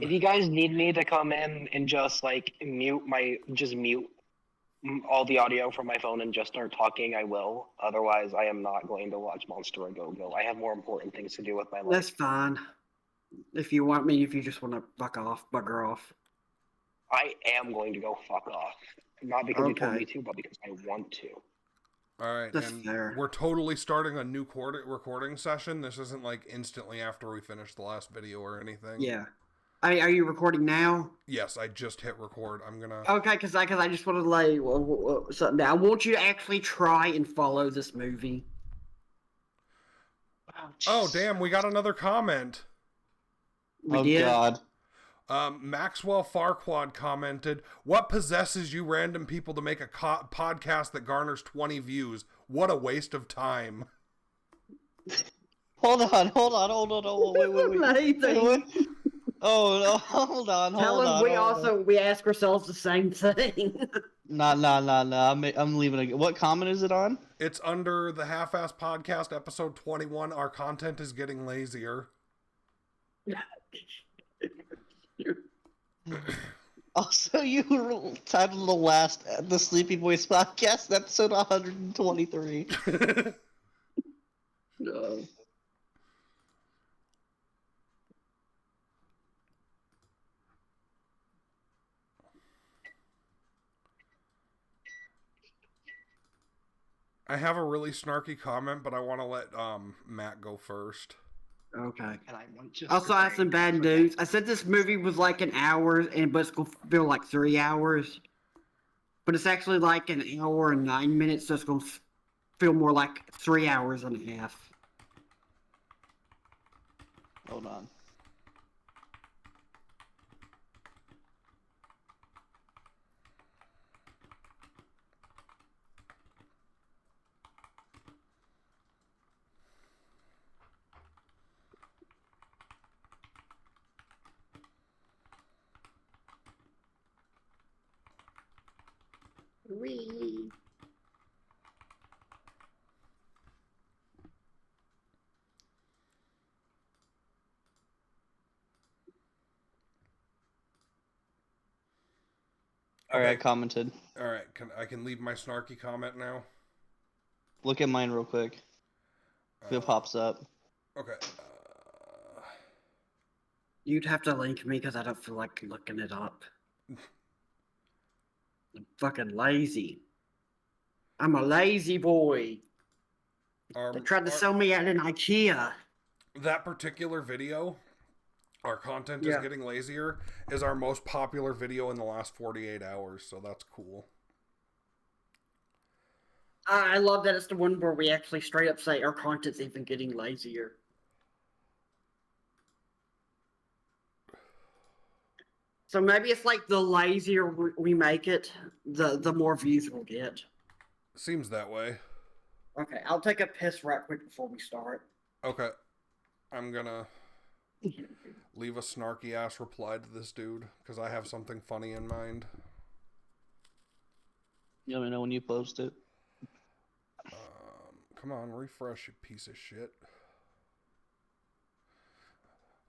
If you guys need me to come in and just mute all the audio from my phone and just start talking, I will. Otherwise, I am not going to watch Monster A Go Go. I have more important things to do with my life. That's fine. If you just want to bugger off. I am going to go fuck off. Not because you told me to, but because I want to. All right, That's and fair. We're totally starting a new recording session. This isn't instantly after we finish the last video or anything. Yeah. Are you recording now? Yes, I just hit record. I'm gonna. Okay, because I just want to lay something down. I want you to actually try and follow this movie. Oh damn! We got another comment. We did? God. Maxwell Farquad commented, "What possesses you random people to make a podcast that garners 20 views? What a waste of time." Hold on. Wait. Oh no! Hold on. We ask ourselves the same thing. Nah. I'm leaving it. What comment is it on? It's under the Half-Ass Podcast, episode 21. Our content is getting lazier. Also, you titled the Sleepy Boys podcast, episode 123. No. I have a really snarky comment, but I want to let Matt go first. Okay. And I want just Also, I have some bad news. I said this movie was like an hour, but it's going to feel like 3 hours. But it's actually like an hour and 9 minutes, so it's going to feel more like 3 hours and a half. Hold on. Wee. Alright, I commented. Alright, I can leave my snarky comment now? Look at mine real quick. If it pops up. Okay. You'd have to link me because I don't feel like looking it up. I'm fucking lazy. I'm a lazy boy. They tried to sell me at an IKEA. That particular video, our content is getting lazier, is our most popular video in the last 48 hours, so that's cool. I love that it's the one where we actually straight up say our content's even getting lazier. So maybe it's like the lazier we make it, the more views we'll get. Seems that way. Okay, I'll take a piss right quick before we start. Okay. I'm gonna leave a snarky ass reply to this dude, because I have something funny in mind. You let me know when you post it. Come on, refresh, you piece of shit.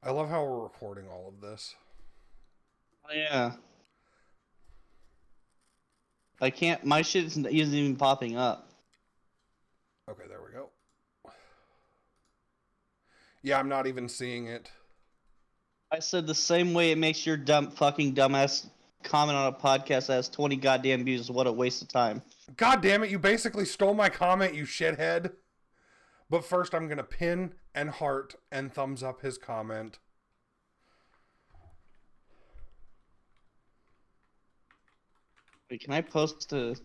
I love how we're recording all of this. Oh, yeah. I can't, my shit isn't even popping up. Okay, there we go. Yeah, I'm not even seeing it. I said the same way it makes your dumbass comment on a podcast that has 20 goddamn views. What a waste of time. God damn it, you basically stole my comment, you shithead. But first I'm gonna pin and heart and thumbs up his comment. Wait, can I post to...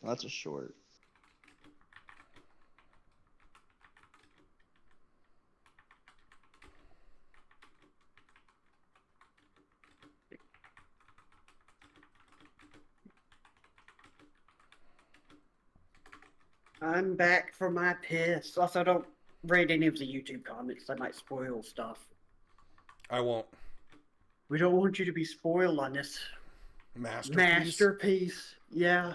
Oh, that's a short. I'm back for my piss. Also, don't read any of the YouTube comments. They might spoil stuff. I won't. We don't want you to be spoiled on this masterpiece. Yeah.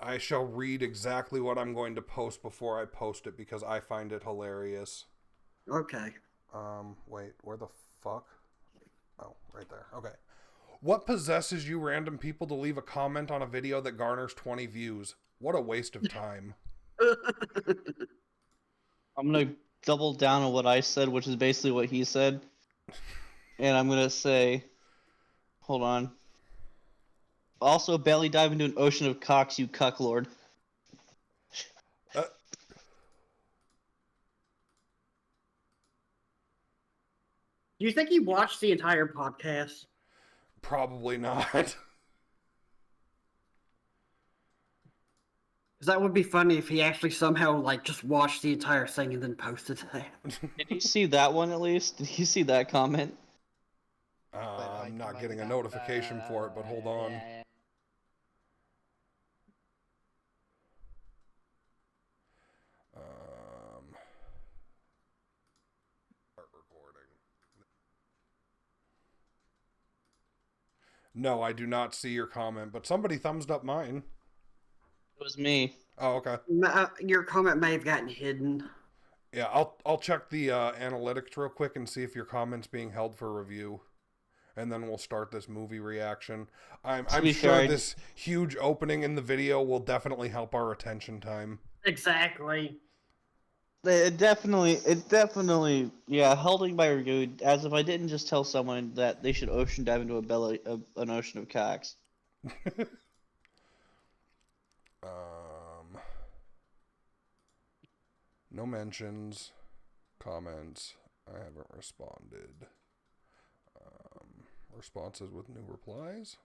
I shall read exactly what I'm going to post before I post it because I find it hilarious. Okay. Wait, where the fuck? Oh, right there. Okay. What possesses you random people to leave a comment on a video that garners 20 views? What a waste of time. I'm gonna double down on what I said, which is basically what he said, and I'm gonna say, hold on. Also, belly dive into an ocean of cocks, you cucklord. Uh, Do you think he watched the entire podcast? Probably not. Because that would be funny if he actually somehow like just watched the entire thing and then posted that. Did you see that one at least? Did you see that comment? I'm not getting a notification for it, but hold on. Start recording. No, I do not see your comment, but somebody thumbs up mine. It was me. Oh, okay. Your comment may have gotten hidden. Yeah, I'll check the analytics real quick and see if your comment's being held for review, and then we'll start this movie reaction. I'm sure this huge opening in the video will definitely help our attention time. Exactly. It definitely, yeah, holding my review as if I didn't just tell someone that they should ocean dive into an ocean of cocks. No mentions, comments. I haven't responded. Responses with new replies.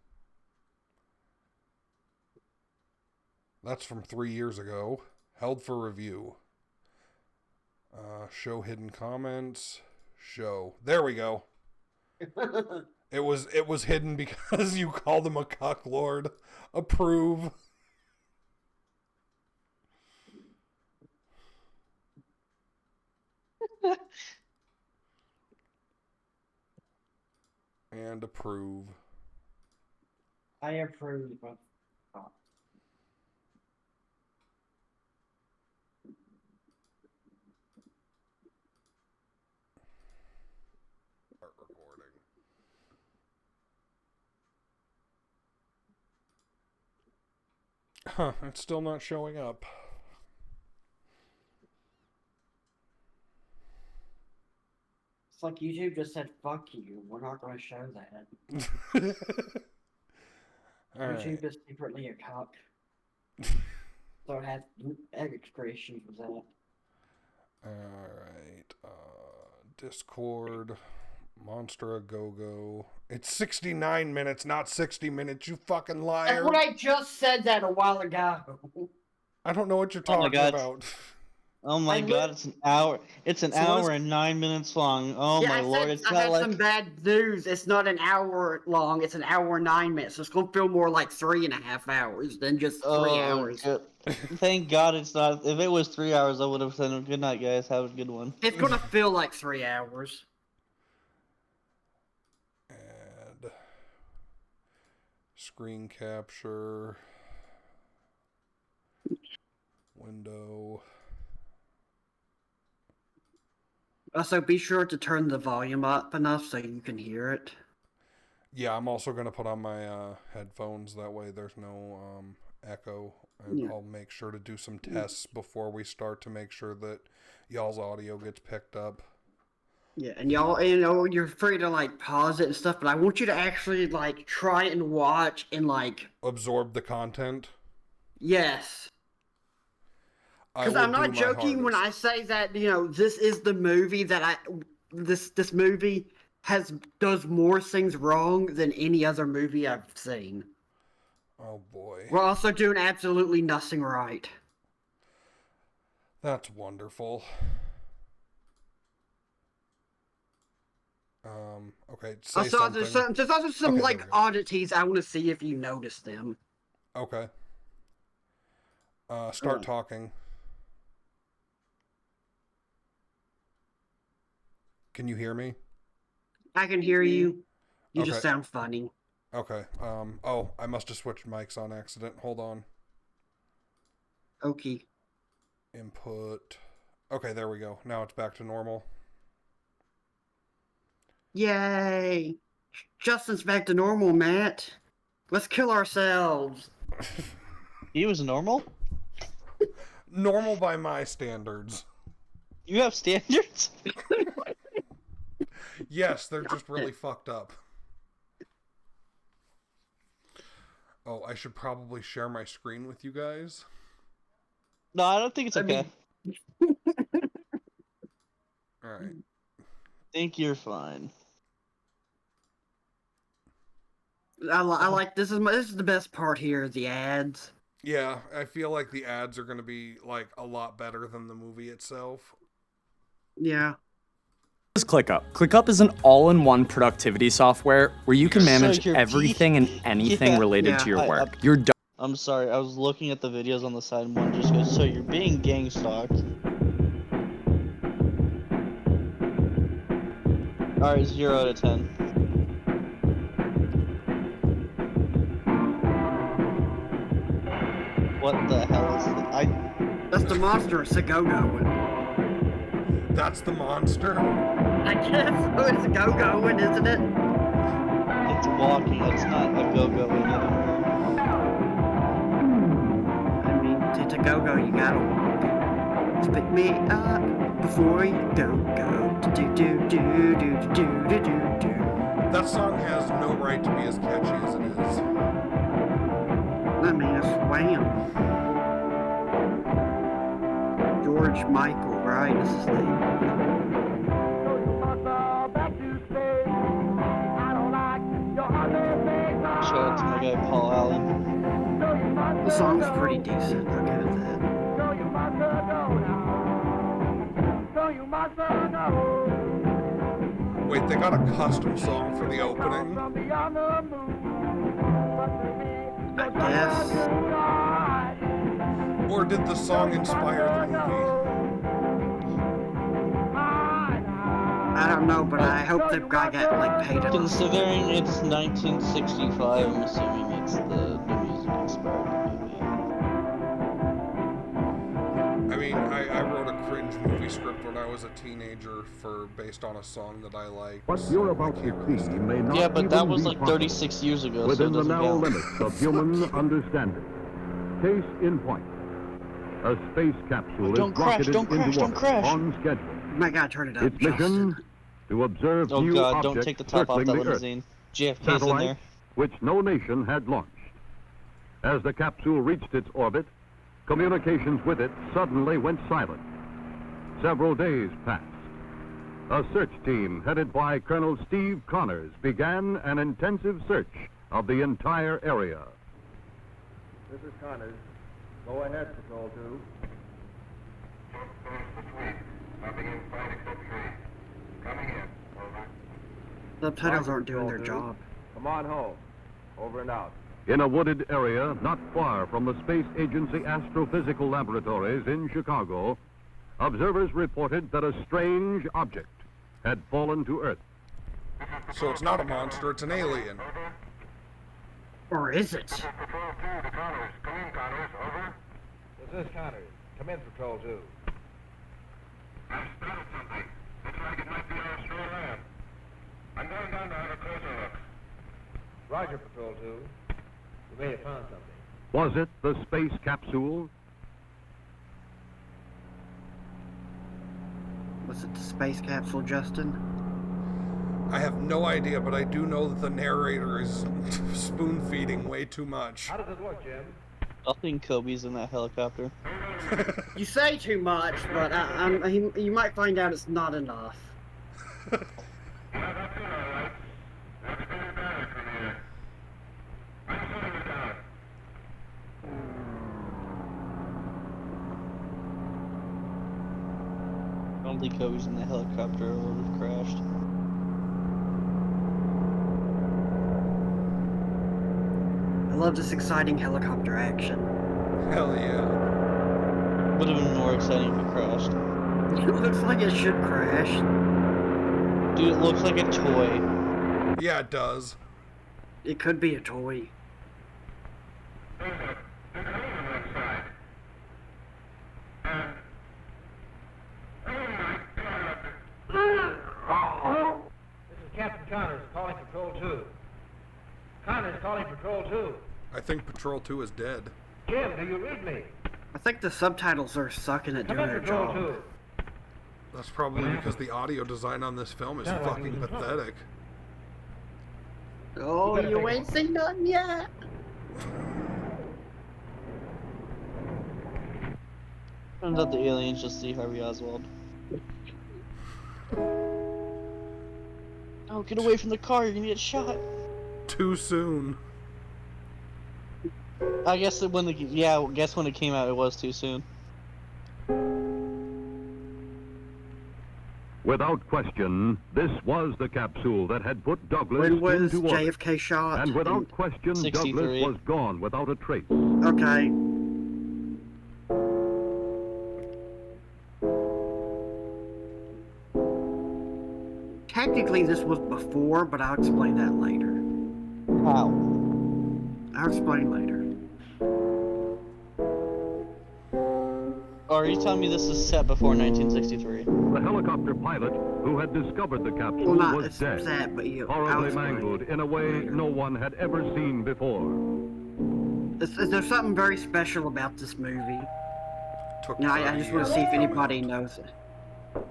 That's from 3 years ago. Held for review. Show hidden comments. Show. There we go. It was hidden because you called him a cucklord. Approve. And approve. I approve. Start recording. Huh, it's still not showing up. It's like YouTube just said, fuck you. We're not going to show that. YouTube is secretly a cock. So it has expressions with that. Alright. Discord. Monster a Go-Go. It's 69 minutes, not 60 minutes, you fucking liar. That's what I just said that a while ago. I don't know what you're talking about. Oh my god, it's an hour. It's an hour and 9 minutes long. Oh my lord, it's I not had like some bad news. It's not an hour long. It's an hour and 9 minutes. So it's going to feel more like 3.5 hours than just 3 hours. God. Thank God it's not. If it was 3 hours, I would have said, good night, guys. Have a good one. It's going to feel like 3 hours. Add screen capture. Window. Also, be sure to turn the volume up enough so you can hear it. Yeah, I'm also going to put on my headphones. That way there's no echo. And I'll make sure to do some tests before we start to make sure that y'all's audio gets picked up. Yeah, and y'all, you're free to, like, pause it and stuff, but I want you to actually, like, try and watch and, like... Absorb the content? Yes. Because I'm not joking when I say that, this is the movie that this movie does more things wrong than any other movie I've seen. Oh boy. We're also doing absolutely nothing right. That's wonderful. Okay, say something. There's also some, oddities. I want to see if you notice them. Okay. Start talking. Can you hear me? I can hear you. You just sound funny. Okay. Oh, I must have switched mics on accident. Hold on. Okay. Input. Okay, there we go. Now it's back to normal. Yay! Justin's back to normal, Matt. Let's kill ourselves. He was normal? Normal by my standards. You have standards? Yes, they're just really fucked up. Oh, I should probably share my screen with you guys. No, I don't think it's okay. Alright. I think you're fine. I like this is the best part here, the ads. Yeah, I feel like the ads are going to be like a lot better than the movie itself. Yeah. Is ClickUp. ClickUp is an all-in-one productivity software where you can manage everything and anything related to your work. I'm sorry, I was looking at the videos on the side and one just goes, so you're being gang stalked. Alright, 0 out of 10. What the hell is it? That's the monster, it's a go-go. That's the monster? I guess so, it's a go-going, isn't it? It's walking, it's not a go-go anymore. I mean, it's a go-go, you gotta walk. Just pick me up before you go. Do-do-do-do-do-do-do-do. That song has no right to be as catchy as it is. I mean, it's Wham. George Michael, right? This is the... Shout out to my guy Paul Allen. The song's pretty decent, I'll give it that. Wait, they got a custom song for the opening? I guess. Or did the song inspire the movie? I don't know, but I hope the guy got, like, paid enough. Considering it's 1965, I'm assuming it's the music inspired the movie. I mean, I wrote a cringe movie script when I was a teenager based on a song that I liked. What you're about to see may not Yeah, but that even was be like possible 36 years ago, within so it the doesn't narrow count. limits of human understanding. Case in point. A space capsule Don't is crash, rocketed don't crash, into don't orbit crash. on schedule. My God, turn it up, Its mission, Justin. to observe Oh new god, objects don't take the top off circling that the Earth. limousine. JFK's in Satellites there. which no nation had launched. As the capsule reached its orbit, communications with it suddenly went silent. Several days passed. A search team headed by Colonel Steve Connors began an intensive search of the entire area. This is Connors. Go ahead, Patrol 2. Subtitles aren't doing their Patrol 2. job. Come on home. Over and out. In a wooded area not far from the Space Agency Astrophysical Laboratories in Chicago, observers reported that a strange object had fallen to Earth. So it's not a monster, it's an alien. Or is it? This is Connors. Come in, Patrol 2. I've spotted something. Looks like it might be our astral lab. I'm going down to have a closer look. Roger, Patrol 2. We may have found something. Was it the space capsule? Was it the space capsule, Justin? I have no idea, but I do know that the narrator is spoon-feeding way too much. How does it look, Jim? I think Kobe's in that helicopter. You say too much, but you might find out it's not enough. Yeah, that's it, all right. That's pretty bad from here. I'm setting it down. I don't think Kobe's in the helicopter or would have crashed. I love this exciting helicopter action. Hell yeah. Would have been more exciting if it crashed. It looks like it should crash. Dude, it looks like a toy. Yeah, it does. It could be a toy. There's an alien inside. I think Patrol 2 is dead. Jim, do you read me? I think the subtitles are sucking at doing their job. That's probably because the audio design on this film is fucking pathetic. Oh, you ain't seen nothing yet. Turns out the aliens just see Harvey Oswald. Oh, get away from the car! You're gonna get shot. Too soon. I guess that when when it came out, it was too soon. Without question, this was the capsule that had put Douglas When was into orbit. JFK shot? And without question, 63. Douglas was gone without a trace. Okay. Technically, this was before, but I'll explain that later. How? I'll explain later. Or are you telling me this is set before 1963? The helicopter pilot who had discovered the capsule Well, not was dead, that, but I'll horribly explain. mangled in a way no one had ever seen before. There's something very special about this movie. Took Now, I 30 just want years to see if to come anybody out. knows it.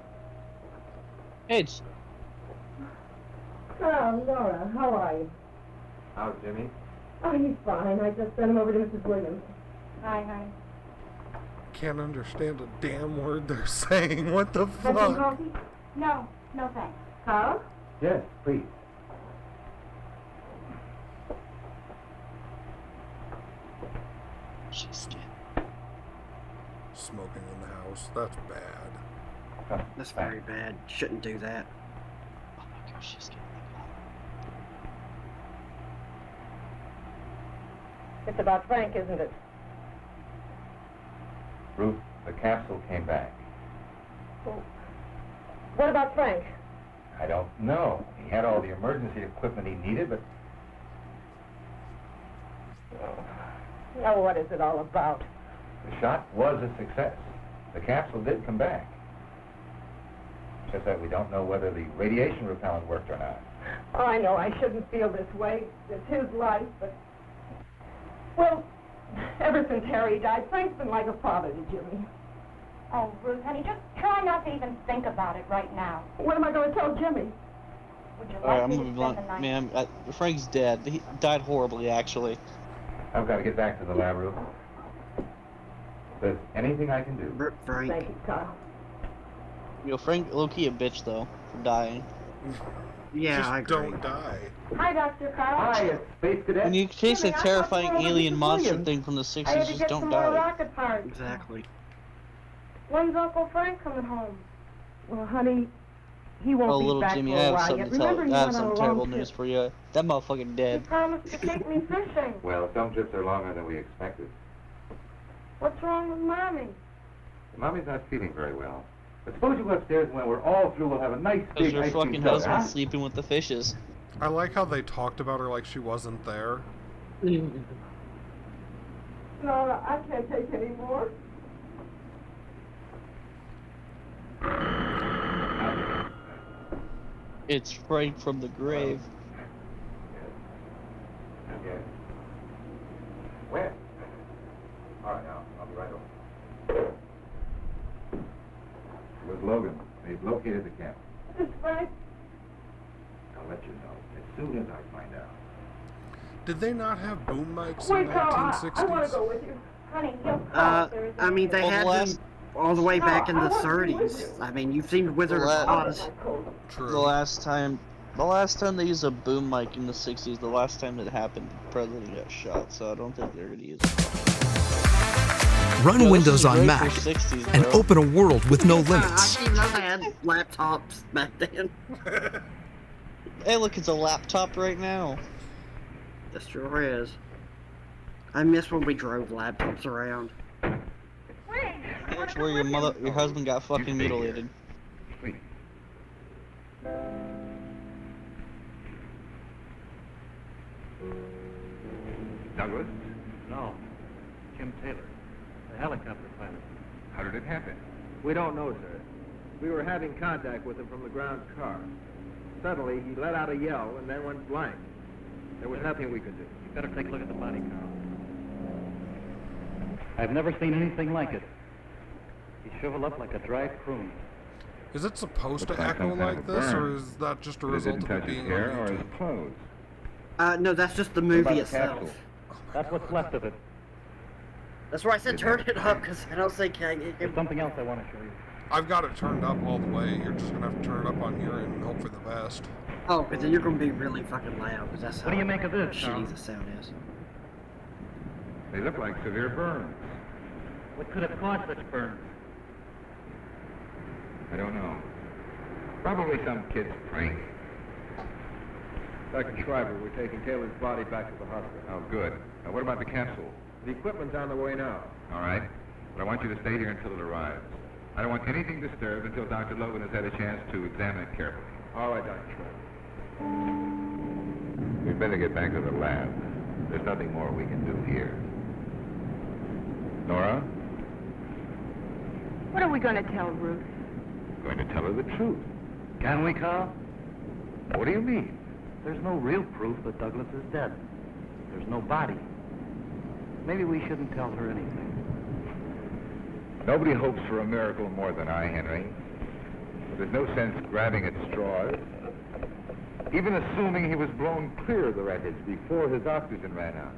Hey, it's Oh, Laura, how are you? How's Jimmy? Oh, he's fine. I just sent him over to Mrs. Williams. Hi, hi. Can't understand a damn word they're saying. What the Want some fuck? coffee? No, no thanks. Huh? Yes, please. she's dead. Smoking in the house. That's bad. That's very bad. Shouldn't do that. Oh my gosh, she's getting It's about Frank, isn't it? Ruth, the capsule came back. Well, what about Frank? I don't know. He had all the emergency equipment he needed, but... Now, what is it all about? The shot was a success. The capsule did come back. It's just that we don't know whether the radiation repellent worked or not. Oh, I know I shouldn't feel this way. It's his life, but... Well, ever since Harry died, Frank's been like a father to Jimmy. Oh, Ruth, honey, just try not to even think about it right now. What am I going to tell Jimmy? Would you Alright, like I'm me to moving spend on. the night? Man, Frank's dead. He died horribly, actually. I've got to get back to the lab, Ruth. If there's anything I can do. Frank. Thank you, Kyle. You know, Frank, low-key a bitch, though, for dying. Yeah, Just I agree. don't die. Hi, Dr. Carl. Hi, it's Space Cadet. When you face a Jimmy, I thought terrifying you were alien Mrs. monster Williams. thing from the I had 60s, to just get don't some more die. rocket parts. Exactly. When's Uncle Frank coming home? Well, honey, he won't Oh, be little back Jimmy, for I a have while something yet. to tell. Remember, he I have went on some a terrible long news trip. for you. That motherfucker He dead. promised to take me fishing. Well, some trips are longer than we expected. What's wrong with Mommy? Mommy's not feeling very well. But suppose you go upstairs and when we're all through, we'll have a nice Because big your ice cream fucking soda, husband's huh? sleeping with the fishes. I like how they talked about her like she wasn't there. Laura, I can't take any more. It's Frank from the grave. Yes. Where? All right, I'll be right over. It was Logan. They've located the camp. Is Frank? I'll let you know as soon as I find out. Did they not have boom mics in Wait, the Carl, I 1960s? want to go with you. Honey, he'll call if there is I mean, they Well, the had last- them all the way back in the I want to be with 30s. you. I mean, you've seen Wizard of la- Oz. True. The last time they used a boom mic in the 60s, the last time it happened, the president got shot, so I don't think they're gonna use it. Run Yo, this Windows is on great Mac for 60s, and bro. open a world with no I limits. didn't even know they had laptops back then. Hey, look, it's a laptop right now. This sure is. I miss when we drove laptops around. That's where your husband got fucking stay here. mutilated. Sweet. Douglas? No. Jim Taylor, the helicopter pilot. How did it happen? We don't know, sir. We were having contact with him from the ground car. Suddenly, he let out a yell and then went blank. There was nothing we could do. Better take a look at the body, Carl. I've never seen anything like it. He shriveled up like a dried prune. Is it supposed Looks to like echo some kind like of a this, burn. or is that just a But it result didn't of touch it his being on hair or his YouTube? clothes. No, that's just the What movie about the itself. capsule? That's what's left of it. That's why I said turn it up, because I don't think There's something else I want to show you. I've got it turned up all the way. You're just gonna have to turn it up on here and hope for the best. Oh, because then you're going to be really fucking loud, because that's how What do you make of this, shitty Carl? the sound is. They look like severe burns. What could have caused such burns? I don't know. Probably some kid's prank. Dr. Schreiber, we're taking Taylor's body back to the hospital. Oh, good. Now, what about the capsule? The equipment's on the way now. All right. But I want you to stay here until it arrives. I don't want anything disturbed until Dr. Logan has had a chance to examine it carefully. All right, Dr. Schreiber. We'd better get back to the lab. There's nothing more we can do here. Nora? What are we going to tell Ruth? Going to tell her the truth. Can we, Carl? What do you mean? There's no real proof that Douglas is dead. There's no body. Maybe we shouldn't tell her anything. Nobody hopes for a miracle more than I, Henry. But there's no sense grabbing at straws. Even assuming he was blown clear of the wreckage before his oxygen ran out.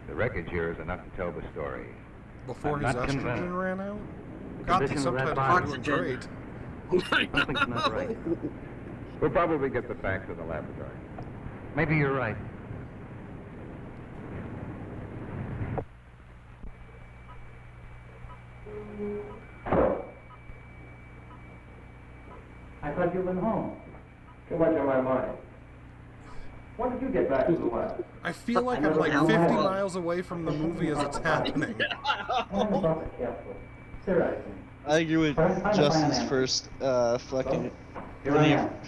The wreckage here is enough to tell the story. Before I'm his not convinced. estrogen ran out? The God, the condition of that subtitles are body. doing great. Something's not right. We'll probably get the facts in the laboratory. Maybe you're right. I thought you'd been home. Too much on my mind. When did you get back to the lab? I feel like I'm like 50 miles away from the movie as it's happening. I agree with Justin's first fucking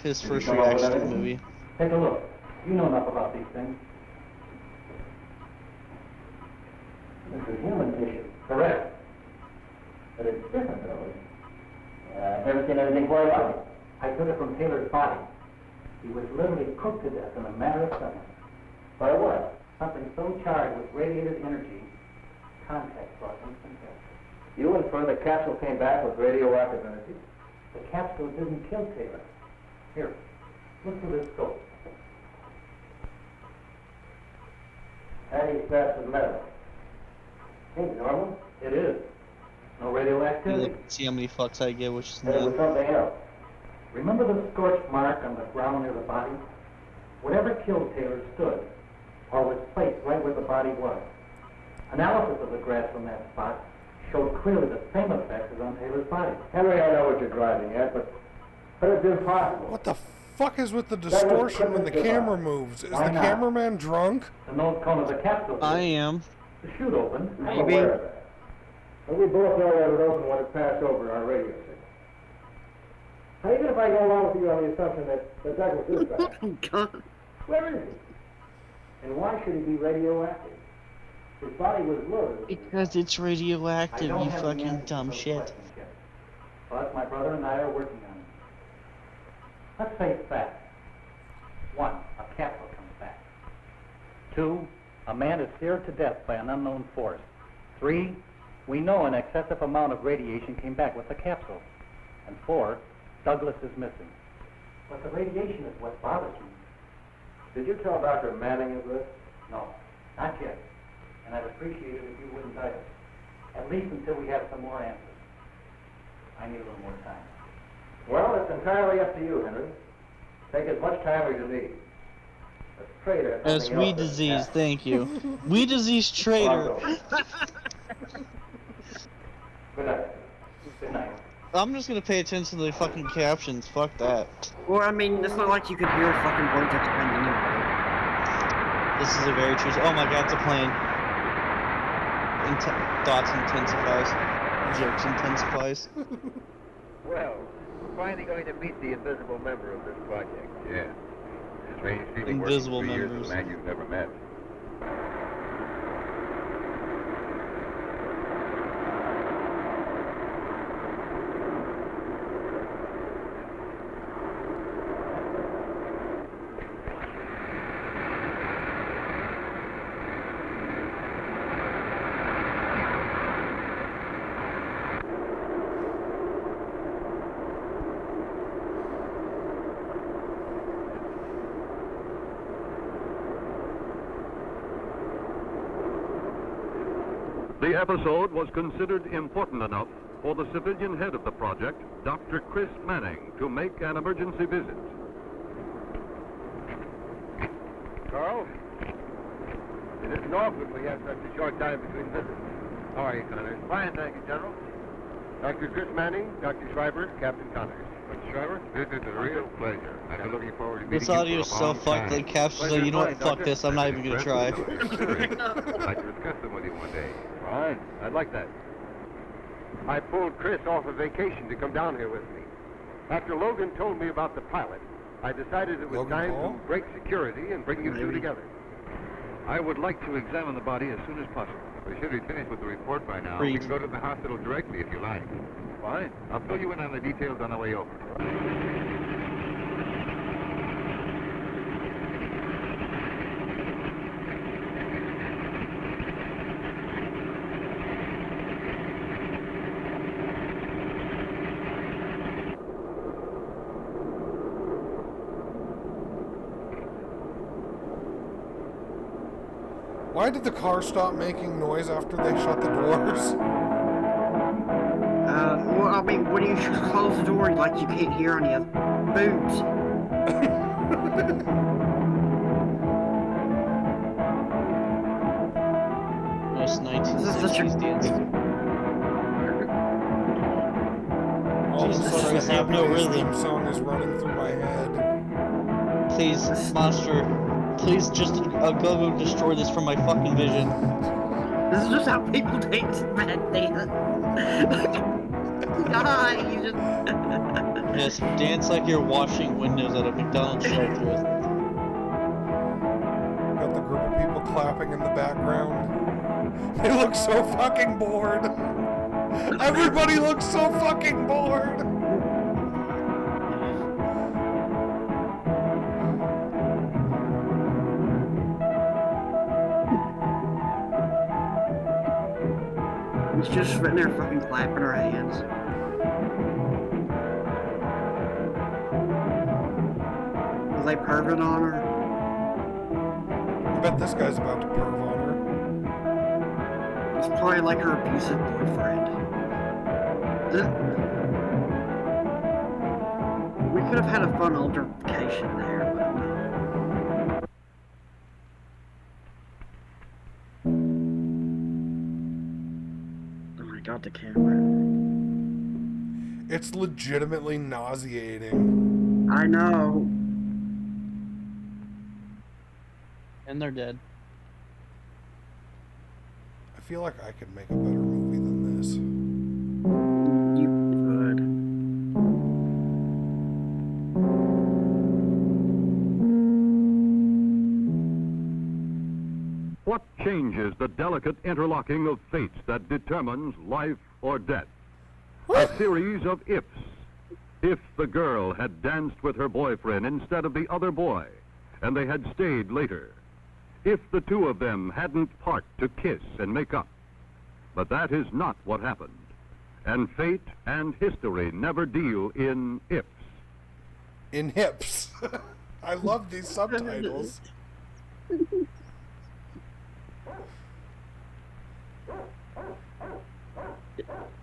his first reaction to the movie. Take a look. You know enough about these things. This is human tissue. Correct. But it's different, though. Ever seen anything quite like it? I took it from Taylor's body. He was literally cooked to death in a matter of seconds. By what? Something so charged with radiated energy, contact brought instant death. You infer the capsule came back with radioactive energy? The capsule didn't kill Taylor. Here, look through this scope. Anti-stats and metal. Seems normal. It is. No radioactivity. See how many fucks I give, which is And it was none. something else. Remember the scorched mark on the ground near the body? Whatever killed Taylor stood, or was placed right where the body was. Analysis of the grass from that spot showed clearly the same effect as on Taylor's body. Henry, I know what you're driving at, but it's impossible. What the fuck is with the distortion when the camera moves? Is Why the not? cameraman drunk? The nose cone of the capsule. I am. The chute opened. I'm aware of that. But we both know that it opened when it passed over our radio signal. Now, even if I go along with you on the assumption that Douglas is back, Oh, God. where is he? And why should he be radioactive? His body was loaded. Because it's radioactive, you fucking dumb shit. But my brother and I are working on it. Let's face facts. 1, a capsule comes back. 2, a man is seared to death by an unknown force. 3, we know an excessive amount of radiation came back with the capsule. And 4, Douglas is missing. But the radiation is what bothers me. Did you tell Dr. Manning of this? No, not yet. And I'd appreciate it if you wouldn't die us. At least until we have some more answers. I need a little more time. Well, it's entirely up to you, Henry. Take as much time as you need. Let's trade it. As we disease, thank you. We disease traitor. Good night. Good night. I'm just gonna pay attention to the fucking captions. Fuck that. Well, I mean, it's not like you could hear fucking words at the end anyway. This is a very true. Oh my god, it's a plane. Thoughts intensifies. Jokes intensifies. Well, we're finally going to meet the invisible member of this project. Yeah. Strange feeling Invisible working 3 years members. with a man you've never met. The episode was considered important enough for the civilian head of the project, Dr. Chris Manning, to make an emergency visit. Carl? It isn't often we have such a short time between visits. How are you, Connors? Fine, thank you, General. Dr. Chris Manning, Dr. Schreiber, Captain Connors. Dr. Schreiber? This is a real pleasure. I've been looking forward to meeting This you audio for is a so long fucked time. that Cap's like, you know what, fuck this, I'm not even gonna try. I'd like to discuss them with you one day. Fine, I'd like that. I pulled Chris off a vacation to come down here with me. After Logan told me about the pilot, I decided it was Logan time Paul? to break security and bring you two together. I would like to examine the body as soon as possible. We should be finished with the report by now. Read. We can go to the hospital directly if you like. Fine. I'll fill you in on the details on the way over. Why did the car stop making noise after they shut the doors? Well, I mean, when you close the door, like, you can't hear any of boots. Nice This is such a- 1960s dance. All of a Jesus sudden, the Christ, I have Happy no Days rhythm. theme song is running through my head. Please, monster, please just go destroy this from my fucking vision. This is just how people dance back then. Die, you just... Yes, dance like you're washing windows at a McDonald's drive-thru. Got the group of people clapping in the background. They look so fucking bored. Everybody looks so fucking bored. She's just sitting there fucking clapping her hands. Was they perving on her? I bet this guy's about to perv on her. It's probably like her abusive boyfriend. We could have had a fun altercation there, but no. Oh my god, the camera. It's legitimately nauseating. I know. And they're dead. I feel like I could make a better movie than this. You could. What changes the delicate interlocking of fates that determines life or death? A series of ifs. If the girl had danced with her boyfriend instead of the other boy, and they had stayed later. If the two of them hadn't parked to kiss and make up. But that is not what happened. And fate and history never deal in ifs. In hips. I love these subtitles.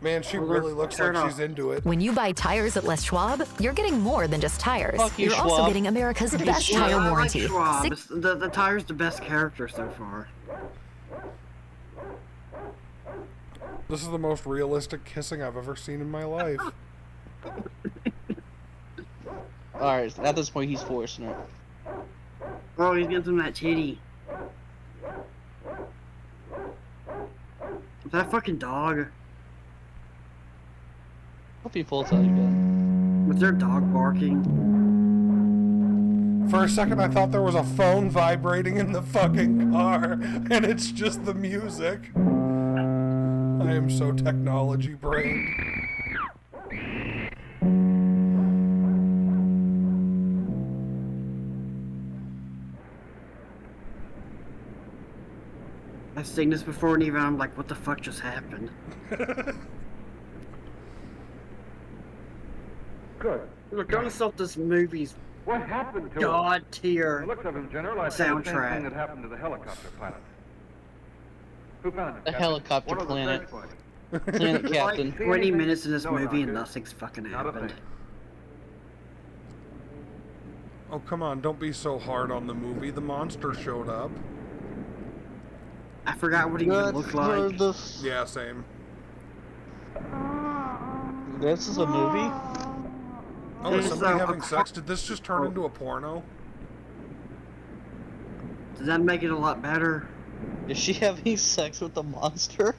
Man, she really looks like she's into it. When you buy tires at Les Schwab, you're getting more than just tires. Fuck you, You're also Schwab. getting America's best Yeah, tire I like warranty. Schwab. The tire's the best character so far. This is the most realistic kissing I've ever seen in my life. Alright, at this point he's forcing it. Oh, he's getting some of that titty. That fucking dog. Hope he pulls out again. Was there dog barking? For a second, I thought there was a phone vibrating in the fucking car, and it's just the music. I am so technology brained. I've seen this before and even I'm like, what the fuck just happened? Good. Regardless of this movie's What happened to him? god tier The looks of him, General, I think the same thing soundtrack. that happened to the helicopter pilot. Who found him? The Captain? helicopter One of the planet. search party. Planet It's Captain. like 20 minutes in this No, movie and Rocket. nothing's fucking Not a happened. thing. Oh, come on, don't be so hard on the movie. The monster showed up. I forgot what he even looked like. Yeah, same. This is a movie? Oh, is It's somebody a having sex? Did this just turn into a porno? Does that make it a lot better? Is she having sex with the monster?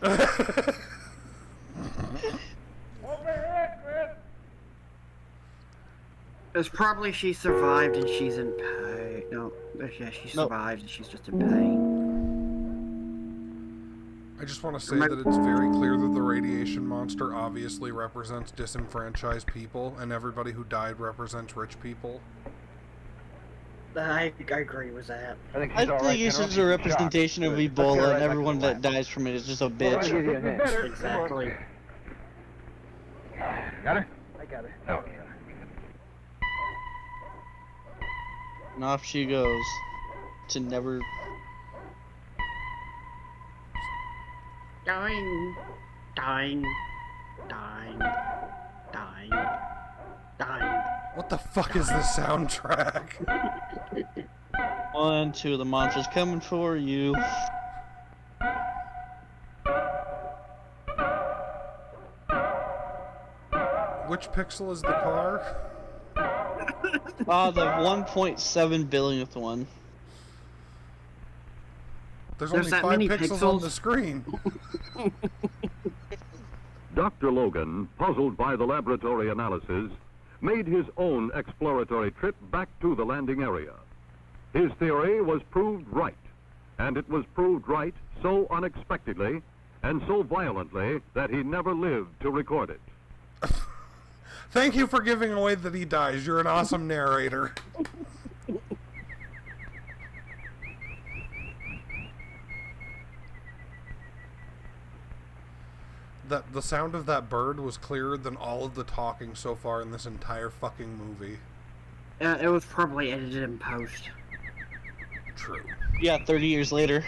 It's probably she survived and she's in pain. No, yeah, she survived and she's just in pain. I just want to say that it's very clear that the radiation monster obviously represents disenfranchised people, and everybody who died represents rich people. I agree with that. I think it's just a representation of Ebola, and everyone that dies from it is just a bitch. Exactly. Got her? I got her. No. And off she goes to never. Dying. Dying. Dying. Dying. Dying. What the fuck is this soundtrack? 1, 2, the monster's coming for you. Which pixel is the car? The 1.7 billionth one. There's There's only that 5 many pixels on pixels? the screen. Dr. Logan, puzzled by the laboratory analysis, made his own exploratory trip back to the landing area. His theory was proved right, and it was proved right so unexpectedly and so violently that he never lived to record it. Thank you for giving away that he dies. You're an awesome narrator. The sound of that bird was clearer than all of the talking so far in this entire fucking movie. It was probably edited in post. True. Yeah, 30 years later.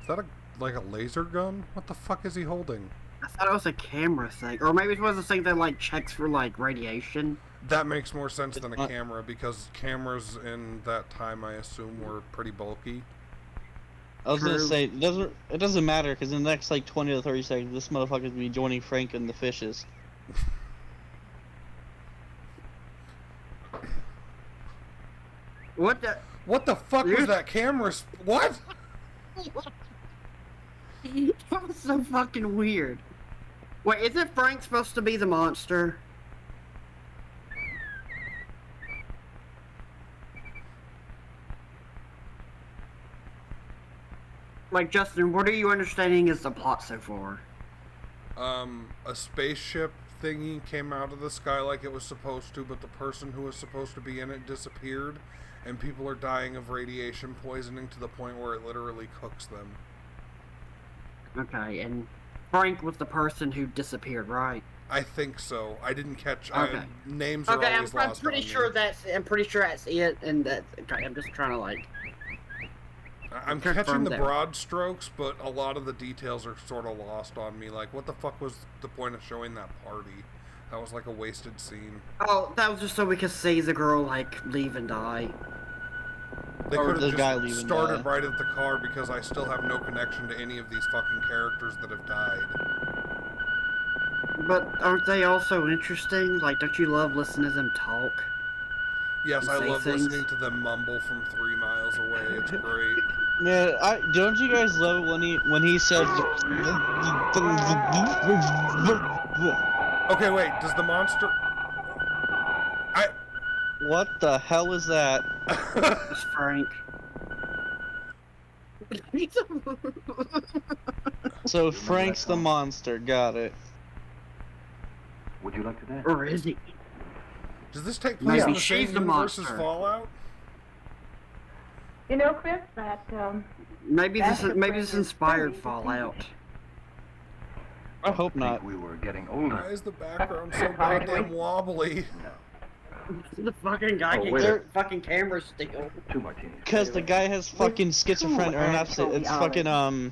Is that like a laser gun? What the fuck is he holding? I thought it was a camera thing. Or maybe it was a thing that like checks for like radiation. That makes more sense than a camera, because cameras in that time, I assume, were pretty bulky. I was gonna say it doesn't matter, because in the next like 20 to 30 seconds, this motherfucker's gonna be joining Frank and the fishes. What the? What the fuck was that camera? What? That was so fucking weird. Wait, isn't Frank supposed to be the monster? Like, Justin, what are you understanding is the plot so far? A spaceship thingy came out of the sky like it was supposed to, but the person who was supposed to be in it disappeared, and people are dying of radiation poisoning to the point where it literally cooks them. Okay, and Frank was the person who disappeared, right? I think so. I didn't catch. Okay. Names are Okay, always I'm lost pretty on sure me. that's. I'm pretty sure that's it, and that. Okay, I'm just trying to like. I'm confirm catching the that. broad strokes, but a lot of the details are sort of lost on me. Like, what the fuck was the point of showing that party? That was like a wasted scene. Oh, that was just so we could see the girl like leave and die. They Or could the have guy just leaving started die. right at the car, because I still have no connection to any of these fucking characters that have died. But aren't they also interesting? Like, don't you love listening to them talk? Yes, And I say love things? listening to them mumble from 3 miles away. It's great. Man, don't you guys love it when he said? Okay, wait. Does the monster? What the hell is that? It's Frank. So Frank's the monster. Got it. Would you like to dance? Or is he? Does this take place Maybe in the she's same the universe as monster. Fallout? You know, Chris, that, Maybe this inspired Fallout. I hope not. We were getting older. Why is the background so goddamn wobbly? The fucking guy can get fucking camera still. Too much in. Because the guy has fucking schizophrenia, or not, it's fucking, I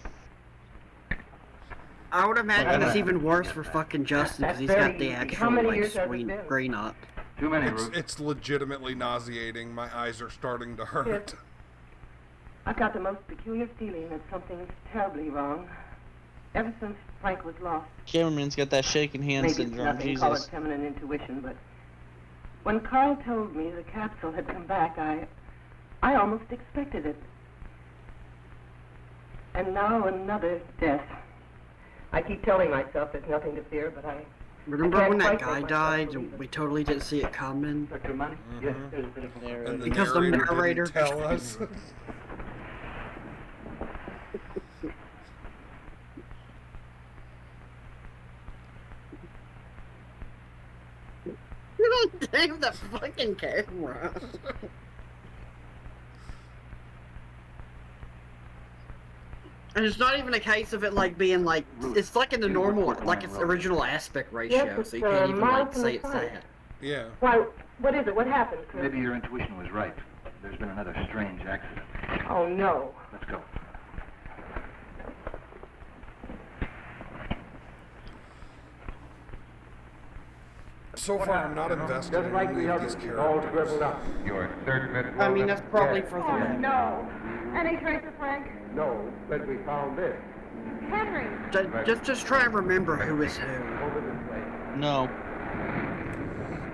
would imagine it's even worse for fucking Justin because he's got the actual, like, screen up. Too many, Ruth. It's legitimately nauseating. My eyes are starting to hurt. I've got the most peculiar feeling that something's terribly wrong. Ever since Frank was lost. Cameraman's got that shaking hand Maybe syndrome, it's nothing, Jesus. call it feminine intuition, but when Carl told me the capsule had come back, I almost expected it. And now another death. I keep telling myself there's nothing to fear, but I Remember when that guy died and we totally didn't see it coming? Dr. Money? Yes, there's a bit of a And because the narrator didn't tell us. Damn that fucking camera. And it's not even a case of it like being like, it's like in the normal, like it's original aspect ratio, so you can't even like say it's that. Yeah. Why, what is it? What happened, Chris? Maybe your intuition was right. There's been another strange accident. Oh, no. Let's go. So far, I'm not invested in any of these characters. Your third minute. I mean, that's probably for the Oh, no. Any trace of Frank? No, but we found this. Henry! Just try and remember who is who. No.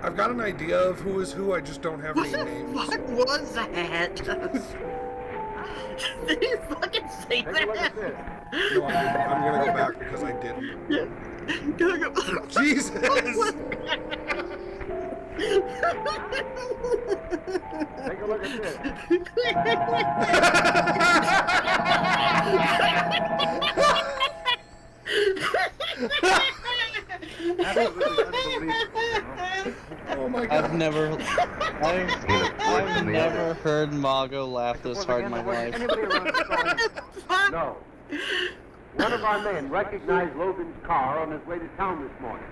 I've got an idea of who is who, I just don't have any names. What the fuck was that? Did you fucking see that? No, I'm gonna go back because I didn't. Yeah. Jesus! Take a look at this. Oh my god. I've never heard Mago laugh this hard in my life. No. One of our men recognized Logan's car on his way to town this morning.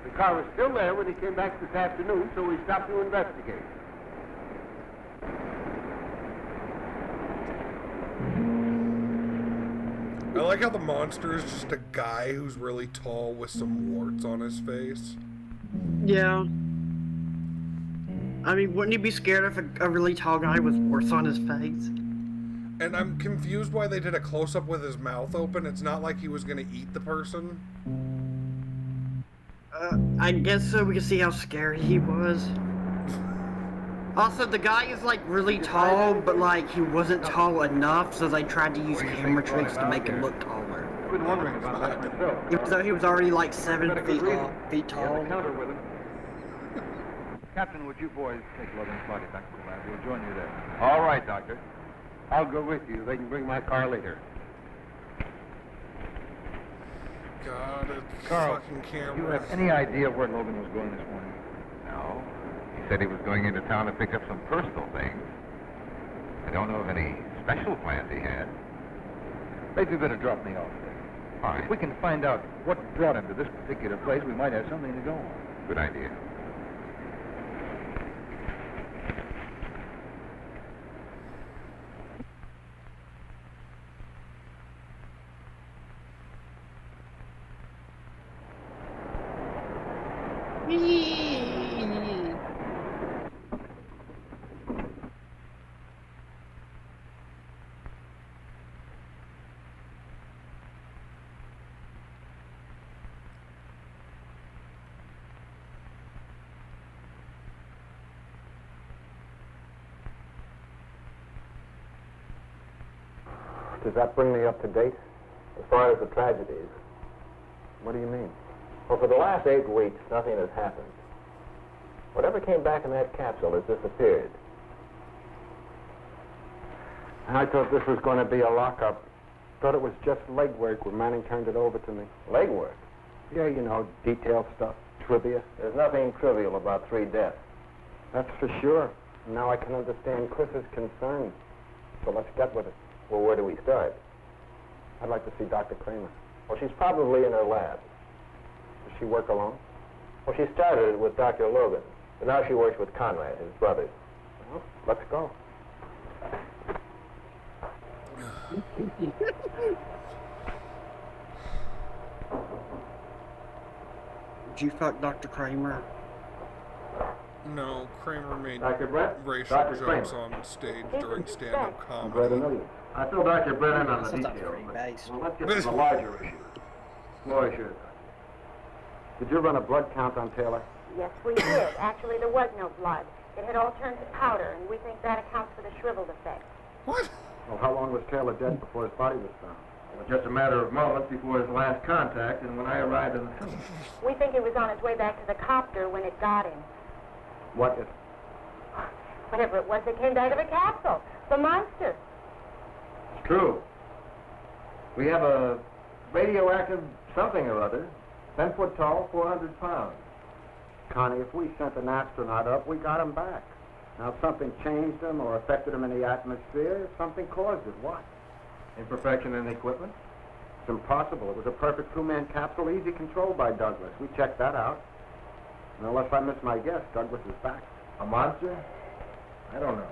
The car was still there when he came back this afternoon, so we stopped to investigate. I like how the monster is just a guy who's really tall with some warts on his face. Yeah. I mean, wouldn't you be scared if a really tall guy with warts on his face? And I'm confused why they did a close-up with his mouth open. It's not like he was gonna eat the person. I guess so we can see how scary he was. Also, the guy is like really tall, but like he wasn't tall enough, so they tried to use camera tricks to make him look taller. I've been wondering about that myself. Even though he was already like 7 feet tall. Counter with him. Captain, would you boys take Logan's body back to the lab? We'll join you there. All right, Doctor. I'll go with you. They can bring my car later. God, it's Carl, fucking camera. do you have any idea where Logan was going this morning? No. He said he was going into town to pick up some personal things. I don't know of any special plans he had. Maybe you better drop me off there. All right. If we can find out what brought him to this particular place, we might have something to go on. Good idea. Does that bring me up to date? As far as the tragedies? What do you mean? Well, for the last 8 weeks, nothing has happened. Whatever came back in that capsule has disappeared. I thought this was going to be a lockup. Thought it was just legwork when Manning turned it over to me. Legwork? Yeah, you know, detailed stuff, trivia. There's nothing trivial about 3 deaths. That's for sure. Now I can understand Chris's concern. So let's get with it. Well, where do we start? I'd like to see Dr. Kramer. Well, she's probably in her lab. Does she work alone? Well, she started it with Dr. Logan, but now she works with Conrad, his brother. Well, let's go. Did you fuck Dr. Kramer? No, Kramer made Dr. Brett? racial Dr. jokes Kramer. on stage during stand-up Brett comedy. Amelia. I filled Dr. Brett in on the This is details. pretty base. Well, let's get to the larger issue. Floor is yours. Did you run a blood count on Taylor? Yes, we did. Actually, there was no blood. It had all turned to powder, and we think that accounts for the shriveled effect. What? Well, how long was Taylor dead before his body was found? It was just a matter of moments before his last contact and when I arrived in the scene. We think he was on his way back to the copter when it got him. What if? Whatever it was that came out of a capsule. The monster. It's true. We have a radioactive something or other, 10 foot tall, 400 pounds. Connie, if we sent an astronaut up, we got him back. Now, if something changed him or affected him in the atmosphere, something caused it. What? Imperfection in the equipment? It's impossible. It was a perfect two-man capsule, easy controlled by Douglas. We checked that out. And unless I miss my guess, Douglas is back. A monster? I don't know.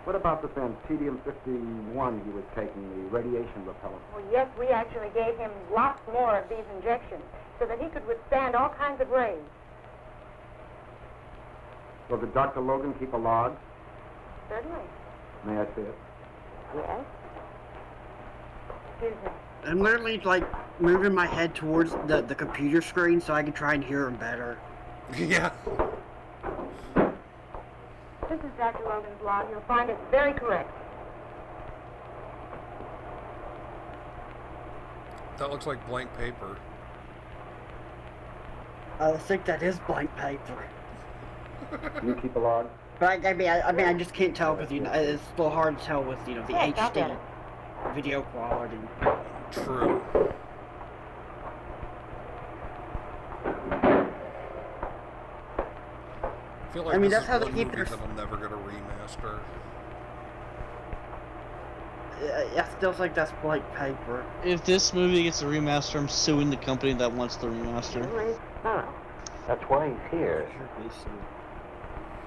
What about the Tedium-51 he was taking, the radiation repellent? Well, yes, we actually gave him lots more of these injections so that he could withstand all kinds of rays. Well, did Dr. Logan keep a log? Certainly. May I see it? Yes. Excuse me. I'm literally like moving my head towards the computer screen so I can try and hear him better. Yeah. This is Dr. Logan's log. You'll find it very correct. That looks like blank paper. I think that is blank paper. You keep a log? But I mean, I just can't tell because it's a little hard to tell with the Yes, I'll get HD it. video quality. True. I feel like I mean, this that's is how they one keep movie their- that I'm never gonna remaster. I still think that's blank paper. If this movie gets a remaster, I'm suing the company that wants the remaster. That's why he's here.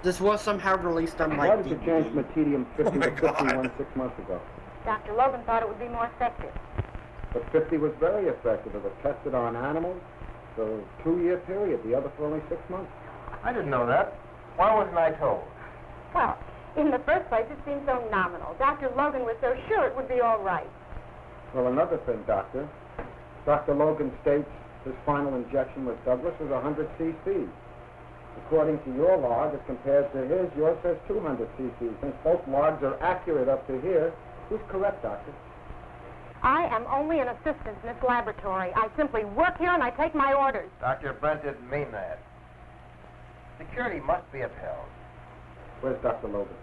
This was somehow released on Why like did you change DVD. from Tedium 50 Oh my to 51 God. 6 months ago? Dr. Logan thought it would be more effective. But 50 was very effective. It was tested on animals for a 2-year period, the other for only 6 months. I didn't know that. Why wasn't I told? Well, in the first place, it seemed so nominal. Dr. Logan was so sure it would be all right. Well, another thing, Doctor. Dr. Logan states his final injection with Douglas was 100 cc's. According to your log, as compared to his, yours says 200 cc's. Since both logs are accurate up to here, who's correct, Doctor? I am only an assistant in this laboratory. I simply work here and I take my orders. Dr. Brent didn't mean that. Security must be upheld. Where's Dr. Logan?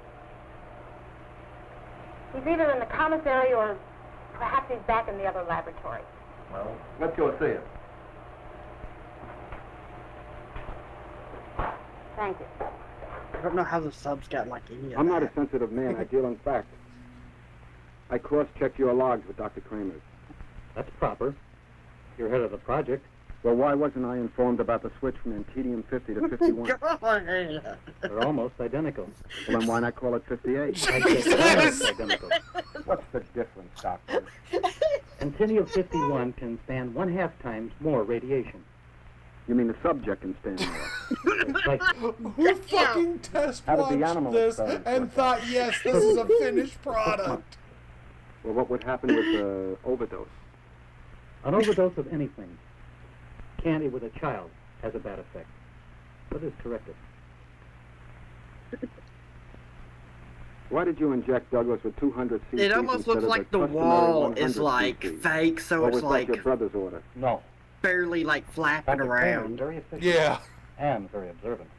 He's either in the commissary or perhaps he's back in the other laboratory. Well, let's go see him. Thank you. I don't know how the subs got like any of I'm not that. a sensitive man. I deal in facts. I cross-checked your logs with Dr. Kramer's. That's proper. You're head of the project. Well, why wasn't I informed about the switch from Antedium 50 to 51? They're almost identical. Well, then why not call it 58? I said almost identical. What's the difference, Doctor? Antenium 51 can stand 1/2 times more radiation. You mean the subject can stand more? Precisely. Who fucking test How did the watched animal this experiment and work thought, yes, this is a finished product? Well, what would happen with overdose? An overdose of anything, candy with a child, has a bad effect, but is corrected. Why did you inject Douglas with 200 cc's It almost instead looks of like the customary wall 100 is like cc's? fake, so Or it's was that like your brother's order? No. barely like flapping Dr. Kramer is around. very efficient. Yeah. And very observant.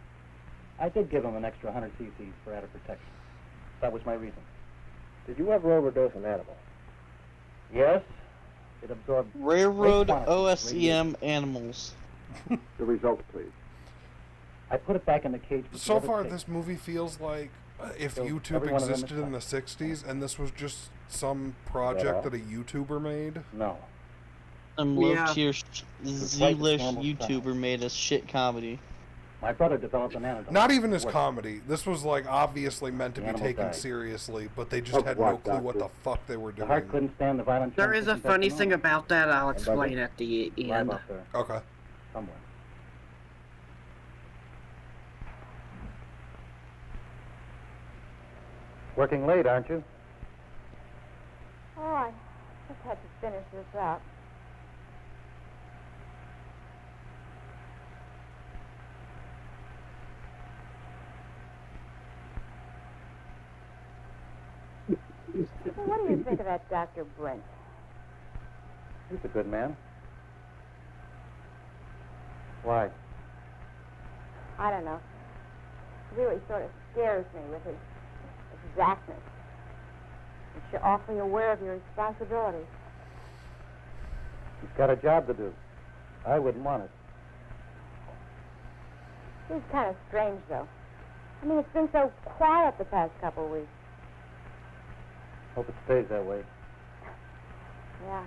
I did give him an extra 100 cc's for added protection. That was my reason. Did you ever overdose an animal? Yes, it absorbed Railroad great quantities of radiation. OSEM animals. The results, please. I put it back in the cage. with the So other far, pigs. this movie feels like If So YouTube every one of them is existed in the 60s and this was just some project that a YouTuber made? No. Some low-tier Z-list YouTuber made a shit comedy. My brother developed an antidote. Not even as comedy. This was like obviously meant to be taken seriously, but they just had no clue what the fuck they were doing. The heart couldn't stand the violent. There is a funny thing about that I'll explain at the end. Okay. Somewhere. Working late, aren't you? Oh, I just had to finish this up. So what do you think of that Dr. Brent? He's a good man. Why? I don't know. He really sort of scares me with his exactness. You're awfully aware of your responsibilities. He's got a job to do. I wouldn't want it. He's kind of strange, though. I mean, it's been so quiet the past couple of weeks. Hope it stays that way. Yeah.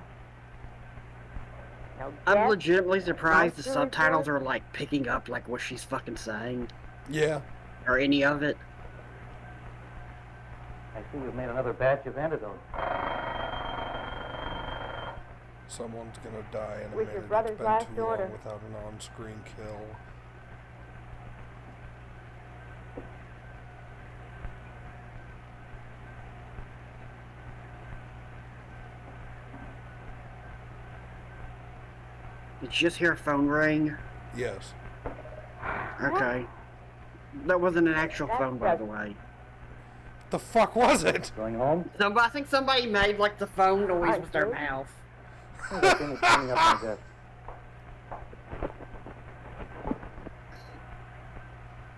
No I'm death, legitimately surprised the monster subtitles report. are like picking up like what she's fucking saying. Yeah. Or any of it. I see you've made another batch of antidotes. Someone's gonna die in a With your minute. brother's It's been last too order. long without an on-screen kill. Did you just hear a phone ring? Yes. Okay. That wasn't an actual phone, by the way. The fuck was it? Going home? So, I think somebody made like the phone noise with their mouth. That thing is coming up my desk.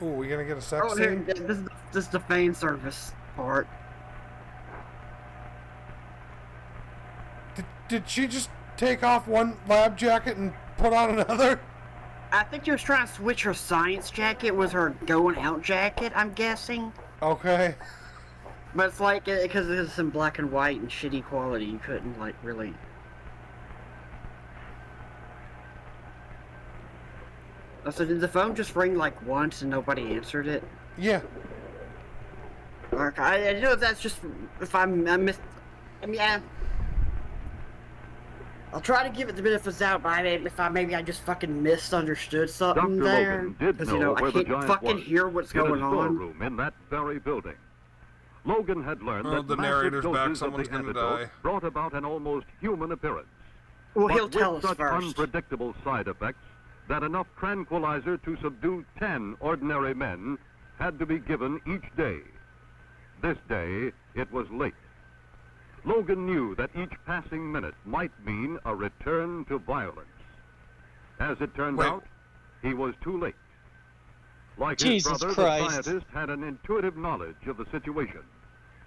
Ooh, we gonna get a sex Oh, here, scene? this is the fan service part. Did she just take off one lab jacket and put on another? I think she was trying to switch her science jacket with her going out jacket, I'm guessing. Okay. But it's like, because it's in black and white and shitty quality, you couldn't, like, really... So did the phone just ring, like, once and nobody answered it? Yeah. Okay, I know that's just, if I missed... I mean, I'll try to give it the benefit of the doubt, but maybe I just fucking misunderstood something Dr. there. Logan did Because, know you know, where I the can't giant fucking was, hear what's in going a on. storeroom in that very building. Logan had learned that the massive narrator's back, doses of someone's the gonna antidote die. brought about an almost human appearance. Well, but he'll with tell us such first. unpredictable side effects that enough tranquilizer to subdue 10 ordinary men had to be given each day. This day, it was late. Logan knew that each passing minute might mean a return to violence. As it turned out, he was too late. Like Jesus his brother, Christ. the scientist had an intuitive knowledge of the situation,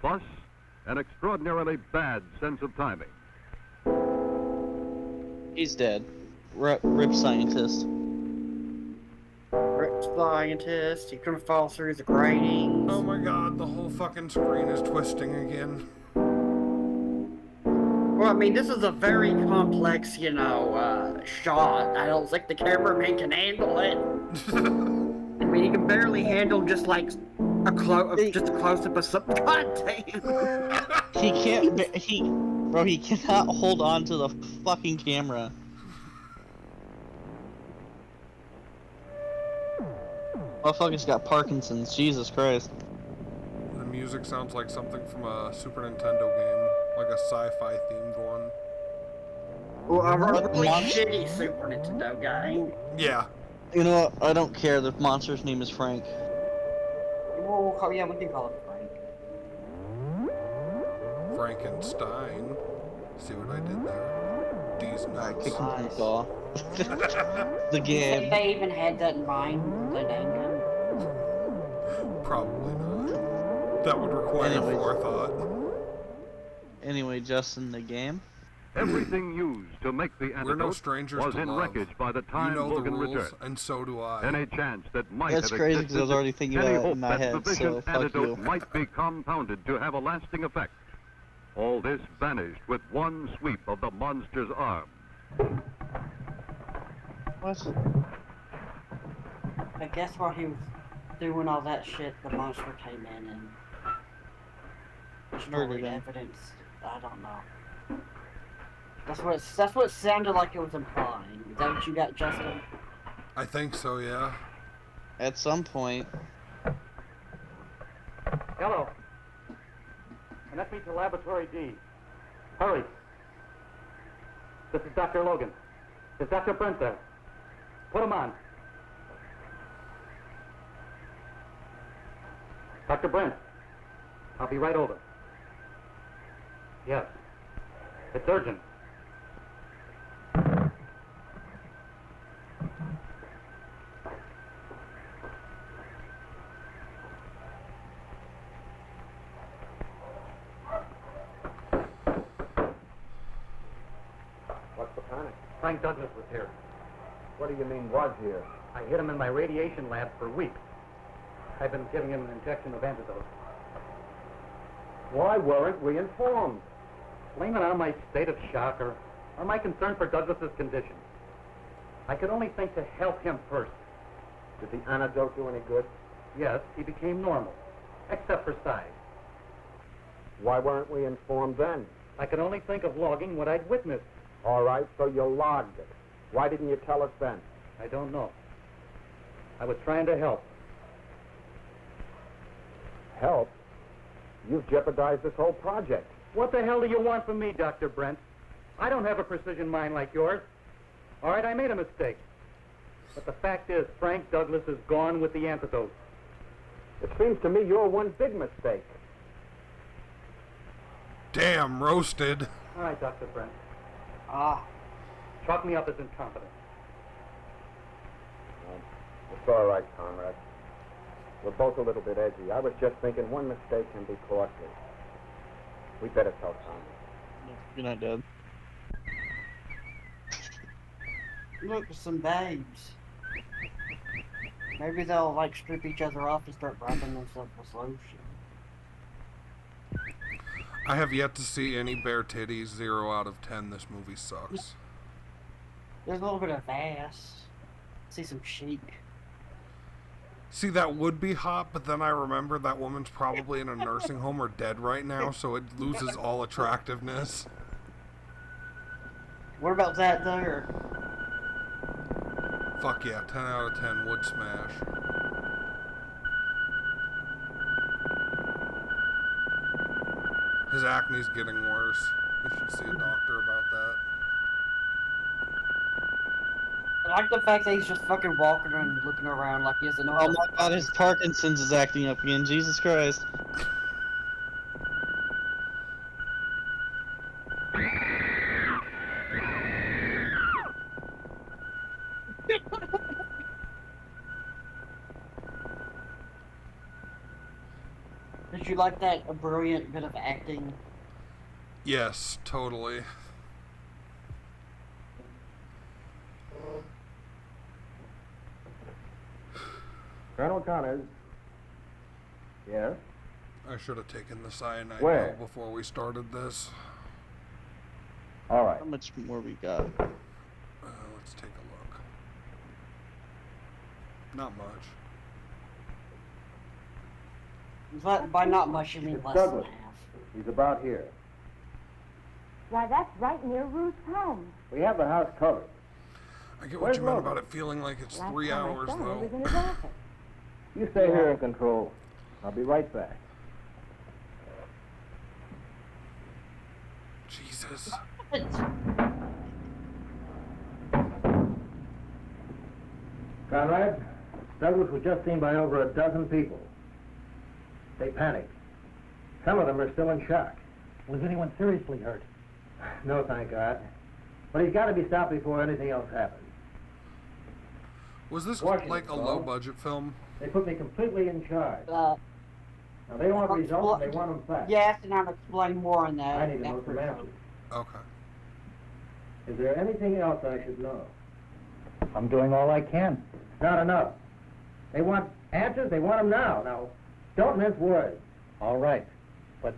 plus an extraordinarily bad sense of timing. He's dead. Rip scientist. Rip scientist, he's gonna fall through the gratings. Oh my god, the whole fucking screen is twisting again. Well, I mean, this is a very complex, you know, shot. I don't think the cameraman can handle it. I mean, he can barely handle just like a close-up of some. God damn. He can't. Bro, he cannot hold on to the fucking camera. Motherfucker's got Parkinson's. Jesus Christ. The music sounds like something from a Super Nintendo game, like a sci-fi themed one. Well, a really shitty Super Nintendo game. Yeah. You know what? I don't care. The monster's name is Frank. Oh yeah, we can call it Frank. Frankenstein. See what I did there? D's nuts. Kick him from the door. The game. They even had that in mind when they named him. Probably not. That would require forethought. Anyway, Justin, the game. Everything used to make the We're no antidote strangers was to in love. wreckage by the time You know Logan the rules, returned. and so do I. Any chance that might That's have crazy existed, because I was already thinking any about it hope in my that head, sufficient so fuck antidote you. might be compounded to have a lasting effect. All this vanished with one sweep of the monster's arm. What? I guess while he was doing all that shit, the monster came in and destroyed evidence. I don't know. That's what it sounded like it was implying. Is that what you got, Justin? I think so, yeah. At some point. Hello. Connect me to Laboratory D. Hurry. This is Dr. Logan. Is Dr. Brent there? Put him on. Dr. Brent. I'll be right over. Yes. It's urgent. What's the panic? Frank Douglas was here. What do you mean, was here? I hid him in my radiation lab for weeks. I've been giving him an injection of antidote. Why weren't we informed? Blame it on my state of shock or my concern for Douglas's condition. I could only think to help him first. Did the antidote do any good? Yes, he became normal, except for size. Why weren't we informed then? I could only think of logging what I'd witnessed. All right, so you logged it. Why didn't you tell us then? I don't know. I was trying to help. Help? You've jeopardized this whole project. What the hell do you want from me, Dr. Brent? I don't have a precision mind like yours. All right, I made a mistake. But the fact is, Frank Douglas is gone with the antidote. It seems to me you're one big mistake. Damn, roasted. All right, Dr. Brent. Chalk me up as incompetent. It's all right, Conrad. We're both a little bit edgy. I was just thinking one mistake can be costly. We better tell Tom. You're not dead. Look, some babes. Maybe they'll like strip each other off and start rubbing themselves with lotion. I have yet to see any bare titties. 0 out of 10. This movie sucks. There's a little bit of ass. See some chic. See, that would be hot, but then I remember that woman's probably in a nursing home or dead right now, so it loses all attractiveness. What about that there? Fuck yeah, 10 out of 10 would smash. His acne's getting worse. We should see a doctor about that. I like the fact that he's just fucking walking and looking around like he doesn't know. Oh my god, his Parkinson's is acting up again. Jesus Christ. Did you like that a brilliant bit of acting? Yes, totally. Colonel Connors. Yes? I should have taken the cyanide Where? pill before we started this. All right. How much more we got? Let's take a look. Not much. But by not much, you mean less than Douglas. half. He's about here. Why, that's right near Ruth's home. We have the house covered. I get what Where's you meant Logan? about it feeling like it's Last 3 time I hours, saw him, he was though. in his office. You stay here in control. I'll be right back. Jesus. Conrad, Douglas was just seen by over a dozen people. They panicked. Some of them are still in shock. Was anyone seriously hurt? No, thank God. But he's got to be stopped before anything else happens. Was this Washington, like a so. low-budget film? They put me completely in charge. Now they want results and they want them fast. Yes, and I'll explain more on that. I need to know after some the answers. Okay. Is there anything else I should know? I'm doing all I can. Not enough. They want answers, they want them now. Now, don't mince words. All right. But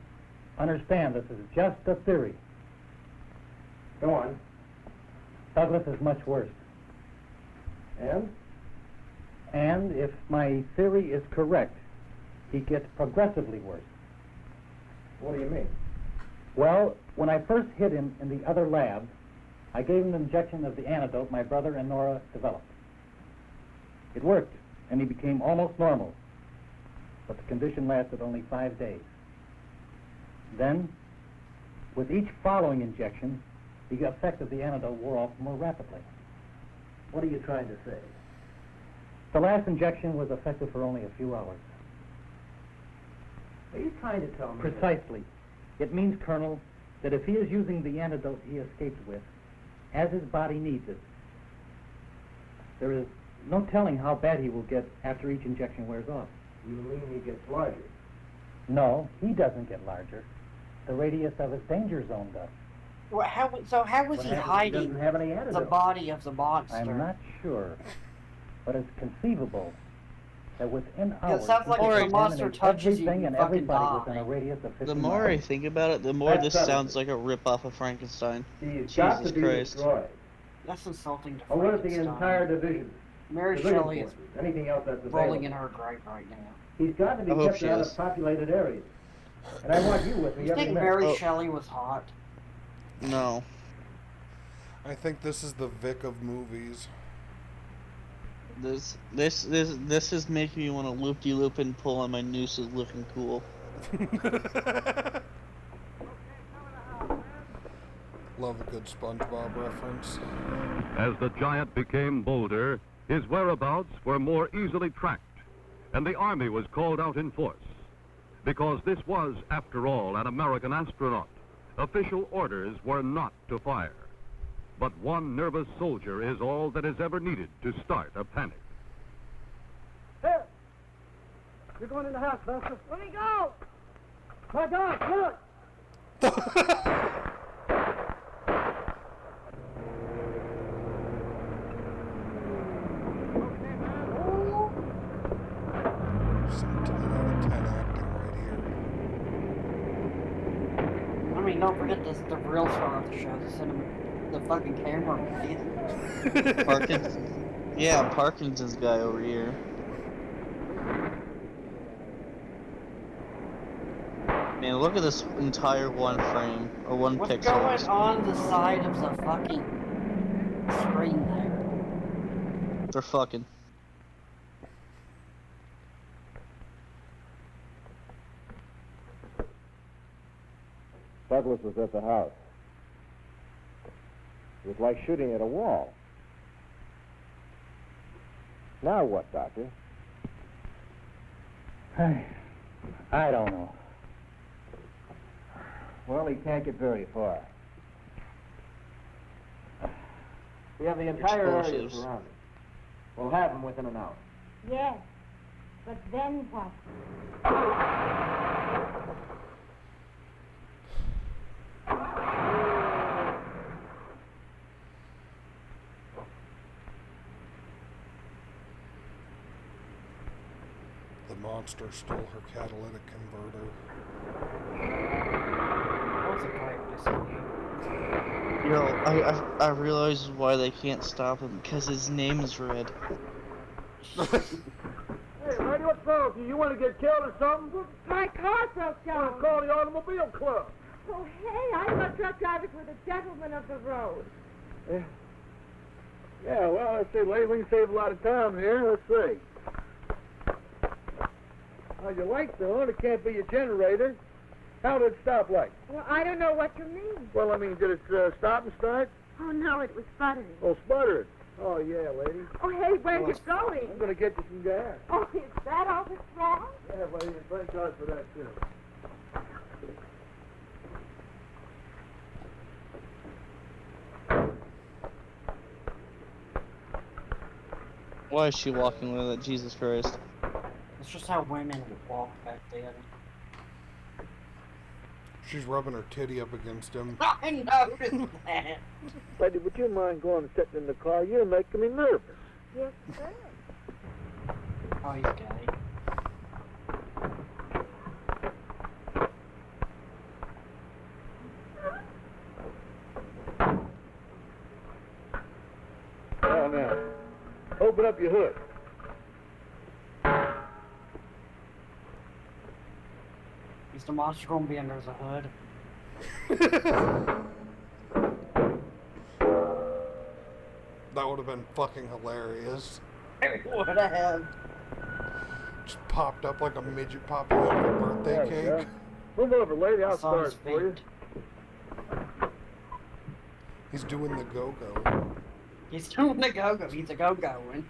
understand, this is just a theory. Go on. Douglas is much worse. And? And if my theory is correct, he gets progressively worse. What do you mean? Well, when I first hit him in the other lab, I gave him an injection of the antidote my brother and Nora developed. It worked, and he became almost normal. But the condition lasted only 5 days. Then, with each following injection, the effect of the antidote wore off more rapidly. What are you trying to say? The last injection was effective for only a few hours. Are you trying to tell me? Precisely. It means, Colonel, that if he is using the antidote he escaped with, as his body needs it, there is no telling how bad he will get after each injection wears off. You mean he gets larger? No, he doesn't get larger. The radius of his danger zone does. Well, how was What he happens if he hiding doesn't have any the antidote? body of the monster? I'm not sure, but it's conceivable that within It hours, sounds like he if will the monster contaminate touches you, everything you and fucking everybody die. within a radius of 50 The more I miles. think about it, the more That's this better. sounds like a rip-off of Frankenstein. He's got to Jesus be Christ. destroyed. That's insulting to Or what if the Frankenstein. entire division? Mary Civilian Shelley is forces, anything else that's rolling available. in her grave right now. He's got to be I hope kept she out is. of populated areas. And I want you with me You every think minute. Mary Oh. Shelley was hot? No. I think this is the Vic of movies. This is making me want to loop-de-loop and pull on my nooses looking cool. Love a good SpongeBob reference. As the giant became bolder, his whereabouts were more easily tracked, and the Army was called out in force. Because this was, after all, an American astronaut, official orders were not to fire. But one nervous soldier is all that is ever needed to start a panic. Here! You're going in the house, Buster. Let me go! My God, look! Some 10 out of 10 acting right here. I mean, don't forget this, the real star of the show, the fucking camera. Parkinson's guy over here. Man, look at this entire one frame, or one What's pixel. going on the side of the fucking screen there? They're fucking. Douglas was at the house. It was like shooting at a wall. Now what, Doctor? I don't know. Well, he can't get very far. We have the entire area Explosives. surrounded. We'll have him within an hour. Yes. But then what? The monster stole her catalytic converter. That was a great display. You know, I realize why they can't stop him, because his name is red. Hey, lady, what's wrong with you? You want to get killed or something? My car broke down. Well, call the automobile club. Oh, hey, I thought truck drivers were the gentlemen of the road. Yeah, well, let's see, lady, we can save a lot of time here. Let's see. Now, your light's on. It can't be your generator. How did it stop light? Well, I don't know what you mean. Well, I mean, did it stop and start? Oh, no, it was sputtering. Oh, sputtered. Oh, yeah, lady. Oh, hey, where you going? I'm going to get you some gas. Oh, is that all that's wrong? Yeah, lady, thank God for that, too. Why is she walking with it? Jesus Christ. It's just how women walk back then. She's rubbing her titty up against him. I noticed that. Lady, would you mind going and sitting in the car? You're making me nervous. Yes, sir. Oh, he's gay. Now, now, open up your hood. Is the monster gonna be under the hood? That would have been fucking hilarious. It would have. Just popped up like a midget popping out of a birthday cake. Move over, lady. I'll Saw his start for you. feet. He's doing the go-go. He's doing the go-go. He's a go-going.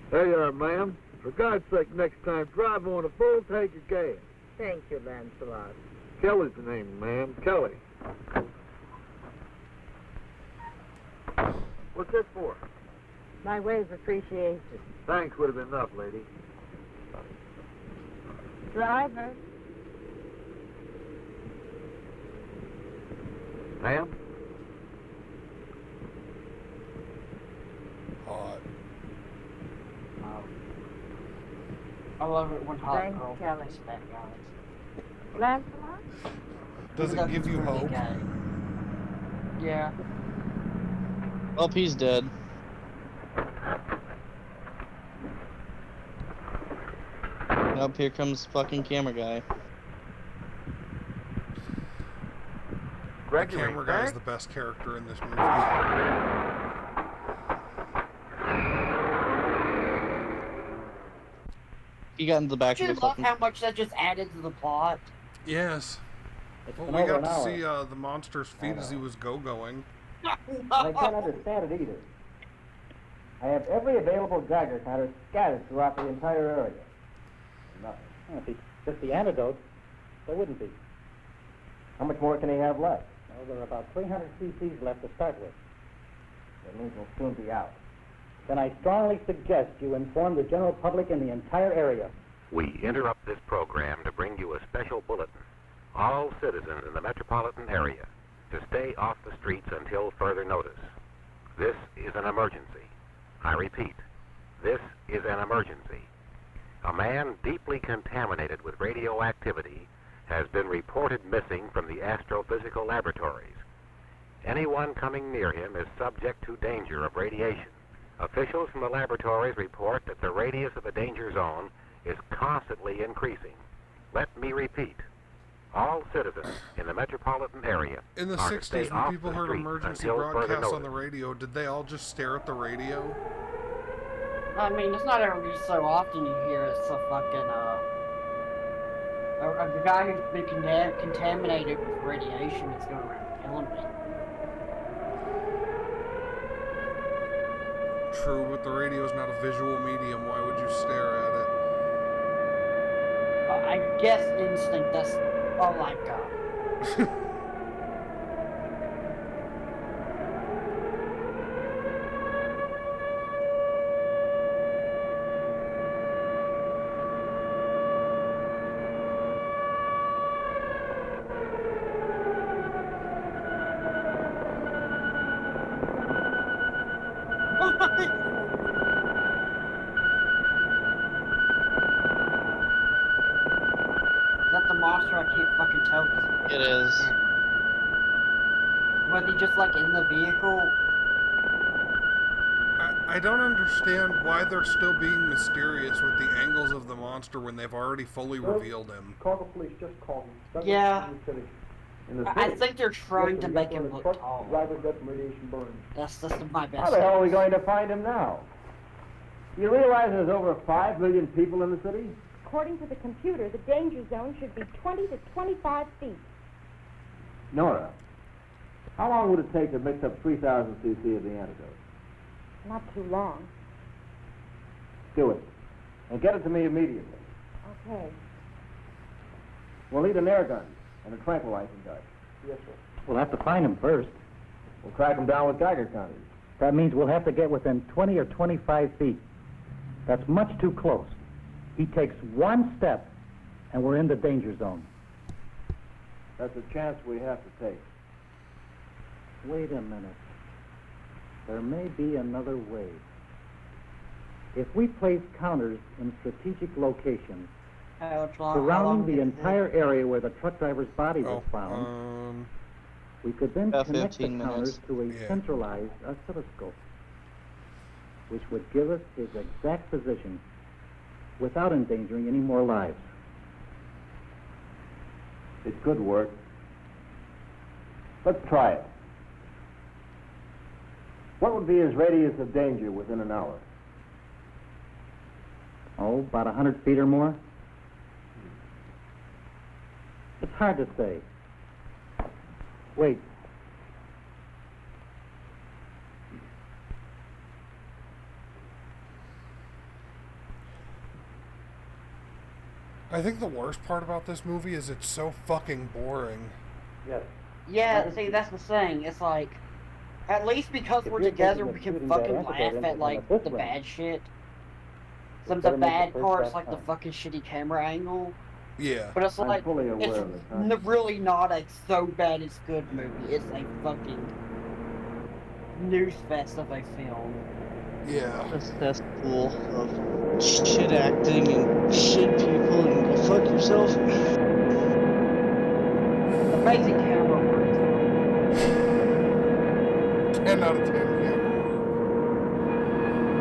There you are, ma'am. For God's sake, next time, drive on a full tank of gas. Thank you, Lancelot. Kelly's the name, ma'am. Kelly. What's this for? My way of appreciation. Thanks would have been enough, lady. Driver. Ma'am? Hot. I love it when hot Thanks, girls Kelly. kiss fat guys. Lancelot? Does it give you hope? Yeah. Well, he's dead. Nope, here comes fucking camera guy. The camera guy is the best character in this movie. He got into the back Don't of you the love fucking... how much that just added to the plot? Yes. Well, we got to see the monster's feet as he was go-going. I can't understand it either. I have every available Geiger counter scattered throughout the entire area. Nothing. If it's just the antidote, there wouldn't be. How much more can he have left? Well, there are about 300 cc's left to start with. That means we'll soon be out. Then I strongly suggest you inform the general public in the entire area. We interrupt this program to bring you a special bulletin. All citizens in the metropolitan area to stay off the streets until further notice. This is an emergency. I repeat, this is an emergency. A man deeply contaminated with radioactivity has been reported missing from the astrophysical laboratories. Anyone coming near him is subject to danger of radiation. Officials from the laboratories report that the radius of the danger zone is constantly increasing. Let me repeat. All citizens in the metropolitan area In the are to 60s, stay when off people the heard streets emergency until further broadcasts on notice. the radio, did they all just stare at the radio? I mean, it's not every so often you hear it's a fucking, a guy who's been contaminated with radiation is going around killing people. True, but the radio's not a visual medium. Why would you stare at it? I guess instinct, that's all I got. Is that the monster? I can't fucking tell. It is. Was he just like in the vehicle? I don't understand why they're still being mysterious with the angles of the monster when they've already fully revealed him. Call the police, just call them. Yeah. In the I city. think they're trying to Listen, make get on him the look truck, tall. Driver got some radiation burn. That's my best. How the hell are we going to find him now? You realize there's over 5 million people in the city? According to the computer, the danger zone should be 20 to 25 feet. Nora, how long would it take to mix up 3,000 cc of the antidote? Not too long. Do it. And get it to me immediately. Okay. We'll need an air gun and a tranquilizing gun. Yes, sir. We'll have to find him first. We'll track him down with Geiger counters. That means we'll have to get within 20 or 25 feet. That's much too close. He takes one step, and we're in the danger zone. That's a chance we have to take. Wait a minute. There may be another way. If we place counters in strategic locations surrounding the entire area where the truck driver's body was found, we could then connect the counters to a centralized oscilloscope, which would give us his exact position without endangering any more lives. It could work. Let's try it. What would be his radius of danger within an hour? Oh, about 100 feet or more? It's hard to say. Wait. I think the worst part about this movie is it's so fucking boring. Yes. Yeah, see, that's the thing. It's like, at least because we're together, we can fucking laugh at, like, the bad shit. Some of the bad parts, like the fucking shitty camera angle. Yeah. But it's like, fully aware it's of it, huh? really not a so bad it's good movie. It's a fucking news fest of a film. Yeah. A cesspool of shit acting and shit people and go fuck yourself. Amazing camera work. 10 out of 10 camera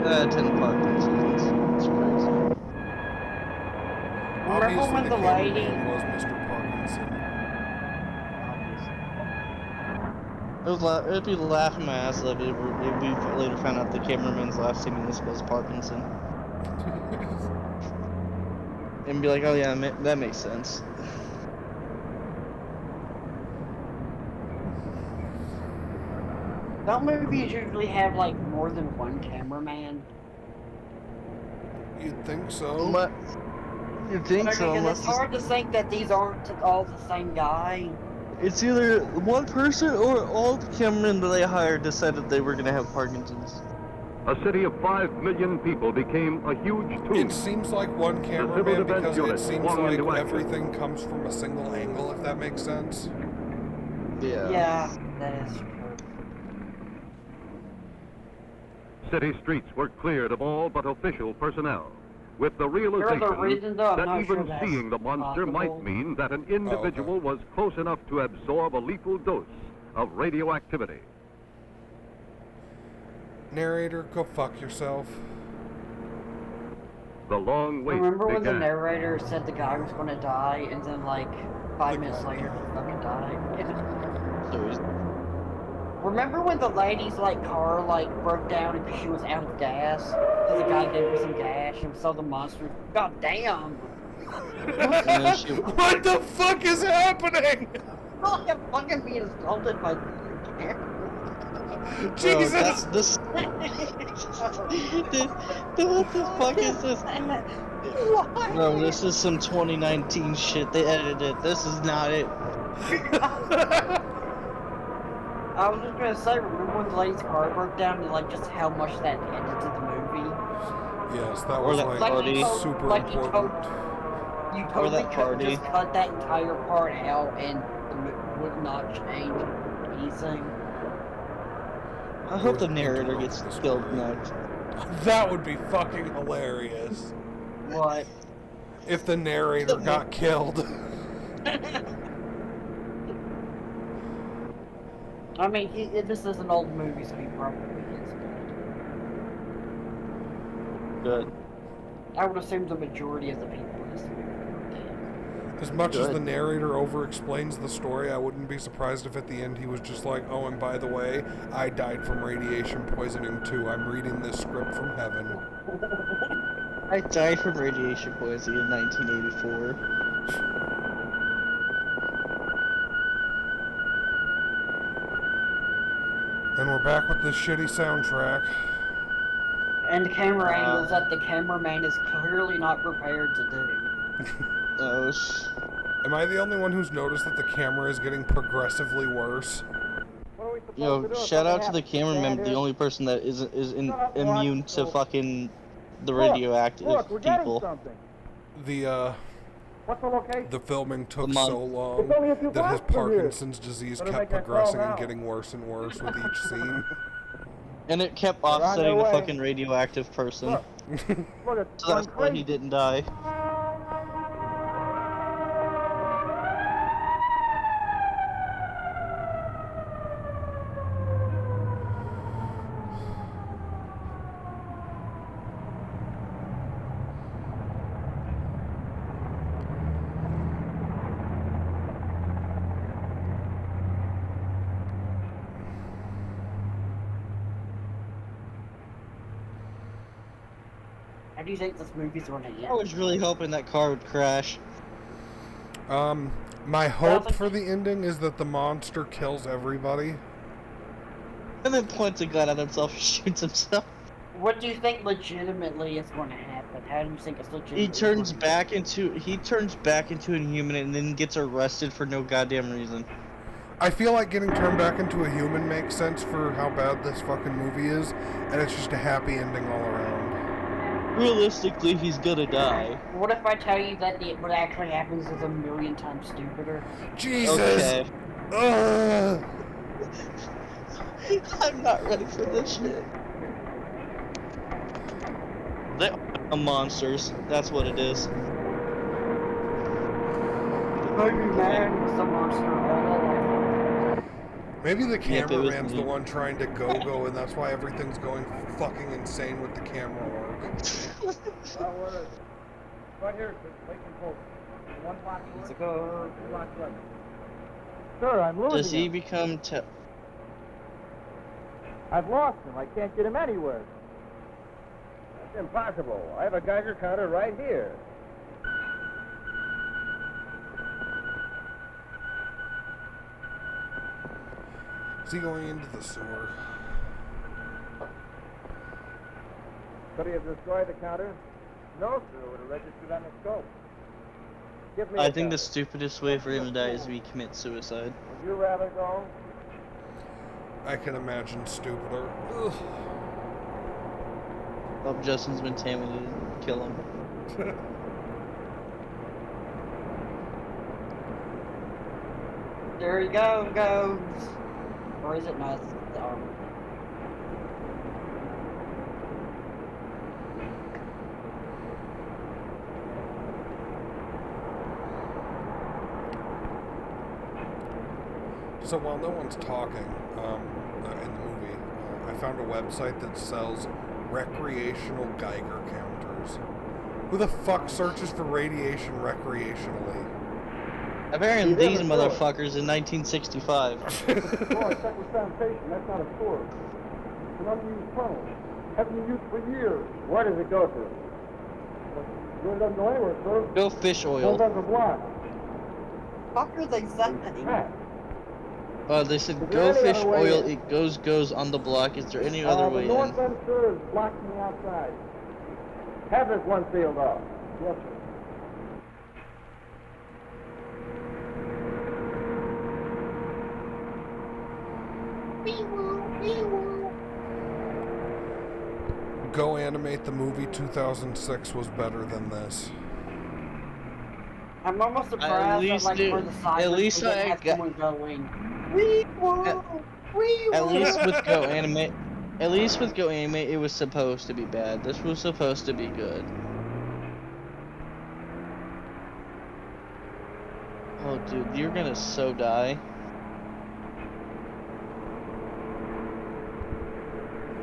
work. 10 Parkinson's. It's crazy. Obviously, when the lady was Mr. Parkinson. It'd be laughing my ass off if we later found out the cameraman's last name was Parkinson. And be like, oh yeah, that makes sense. Don't movies usually have like more than one cameraman? You'd think so. But you think so? Because it's hard to think that these aren't all the same guy. It's either one person or all the cameramen that they hired decided they were gonna have Parkinson's. A city of 5 million people became a huge tomb. It seems like one cameraman because it seems like everything comes from a single angle, if that makes sense. Yeah. Yeah, that is true. City streets were cleared of all but official personnel, with the realization that even seeing the monster might mean that an individual was close enough to absorb a lethal dose of radioactivity. Narrator, go fuck yourself. The long wait Remember when the began. narrator said the guy was going to die, and then like 5 minutes later he fucking died? Remember when the lady's like car like broke down because she was out of gas? So the guy gave her some gas and saw the monster. God damn! What the fuck is happening? I'm fucking being assaulted by Jesus! Dude, what the fuck is this? What? Bro, this is some 2019 shit. They edited it. This is not it. I was just gonna say, remember when the lady's car broke down and like just how much that added to the movie? Yes, that was super important. You totally could just cut that entire part out and it would not change anything. I hope the narrator gets killed next. That would be fucking hilarious. What? If the narrator got killed. I mean, this is an old movie, so he probably is good. I would assume the majority of the people in this movie are dead. As much as the narrator over-explains the story, I wouldn't be surprised if at the end he was just like, oh, and by the way, I died from radiation poisoning too. I'm reading this script from heaven. I died from radiation poisoning in 1984. And we're back with this shitty soundtrack. And camera angles that the cameraman is clearly not prepared to do. Am I the only one who's noticed that the camera is getting progressively worse? Yo, shout out to the cameraman, the only person that is immune to fucking the radioactive Look, we're getting people. something. What's the location? The filming took so long It's only a few that his blocks from here. Parkinson's disease Better kept make that call progressing and now. getting worse and worse with each scene. And it kept They're on offsetting their the way. fucking radioactive person. Look, it's So that's why he didn't die. How do you think this movie's going to end? I was really hoping that car would crash. My hope for the ending is that the monster kills everybody. And then points a gun at himself and shoots himself. What do you think legitimately is going to happen? How do you think it's legitimately He turns back into a human and then gets arrested for no goddamn reason. I feel like getting turned back into a human makes sense for how bad this fucking movie is, and it's just a happy ending all around. Realistically, he's gonna die. What if I tell you that what actually happens is 1,000,000 times stupider? Jesus! Okay. Ugh. I'm not ready for this shit. They are monsters. That's what it is. Maybe the Yep, it was cameraman's me. the one trying to go, and that's why everything's going fucking insane with the camera work. Right here, Lincoln Post. One block north, go. 2 blocks left. Sir, I'm losing Does he him. become I've lost him. I can't get him anywhere. That's impossible. I have a Geiger counter right here. Is he going into the sewer? Could he have destroyed the counter? No, sir. It would have registered on the scope. Give me I a think the counter. stupidest way for him to die is if he commits suicide. Would you rather go? I can imagine stupider. Ugh. Oh, Justin's been talented. Kill him. There he goes. Or is it not? The armor. So while no one's talking in the movie, I found a website that sells recreational Geiger counters. Who the fuck searches for radiation recreationally? Apparently these motherfuckers in 1965. Oh, I checked with sanitation. That's not a sewer. It's an unused tunnel. Hasn't been used for years. Where does it go to? It doesn't go anywhere, sir. Go fish oil. Goes on the block. Fuck are they saying? They said Is there go any fish other way oil. in? It goes on the block. Is there any other way The in? north end, sir, is blocked from the outside. Have this one sealed off. Yes, sir. Go Animate the movie 2006 was better than this. I'm almost surprised that like for the silence, at least we didn't I have got- someone going. We won. At least with Go Animate, it was supposed to be bad. This was supposed to be good. Oh, dude, you're gonna so die.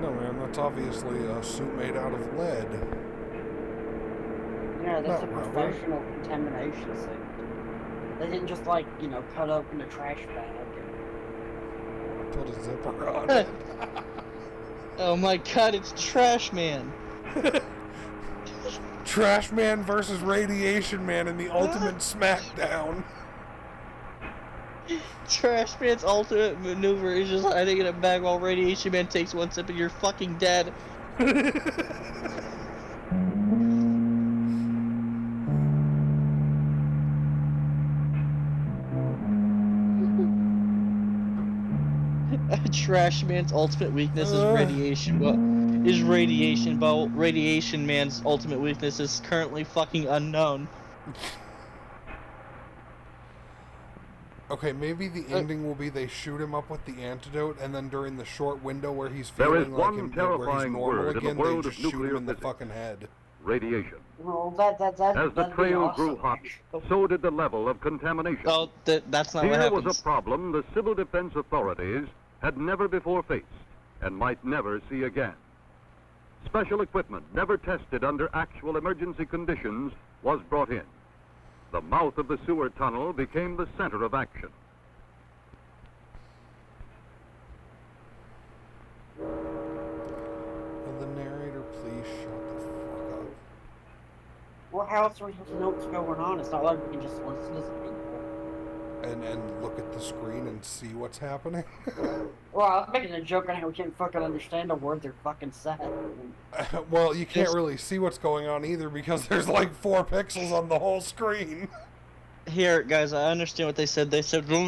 No, man, that's obviously a suit made out of lead. Yeah, that's Not a rubber. professional contamination suit. They didn't just like, cut open a trash bag. Put a zipper on it. Oh my god, it's Trash Man. Trash Man versus Radiation Man in the ultimate smackdown. Trash Man's ultimate maneuver is just hiding in a bag while Radiation Man takes one sip and you're fucking dead. Trash Man's ultimate weakness is radiation. Well, is radiation, but Radiation Man's ultimate weakness is currently fucking unknown. Okay, maybe the ending will be they shoot him up with the antidote, and then during the short window where he's feeling like him, where he's normal again, they just shoot him in the fucking head. Radiation. Well, As the trail grew hot, so did the level of contamination. Oh, that's not what Here happens. was a problem the civil defense authorities had never before faced and might never see again. Special equipment never tested under actual emergency conditions was brought in. The mouth of the sewer tunnel became the center of action. Will the narrator please shut the fuck up? Well, how else are we supposed to know what's going on? It's not like we can just listen to people. And look at the screen and see what's happening? Well, I was making a joke on how we can't fucking understand a word they're fucking saying. Well, you can't really see what's going on either because there's like 4 pixels on the whole screen. Here, guys, I understand what they said. They said... You're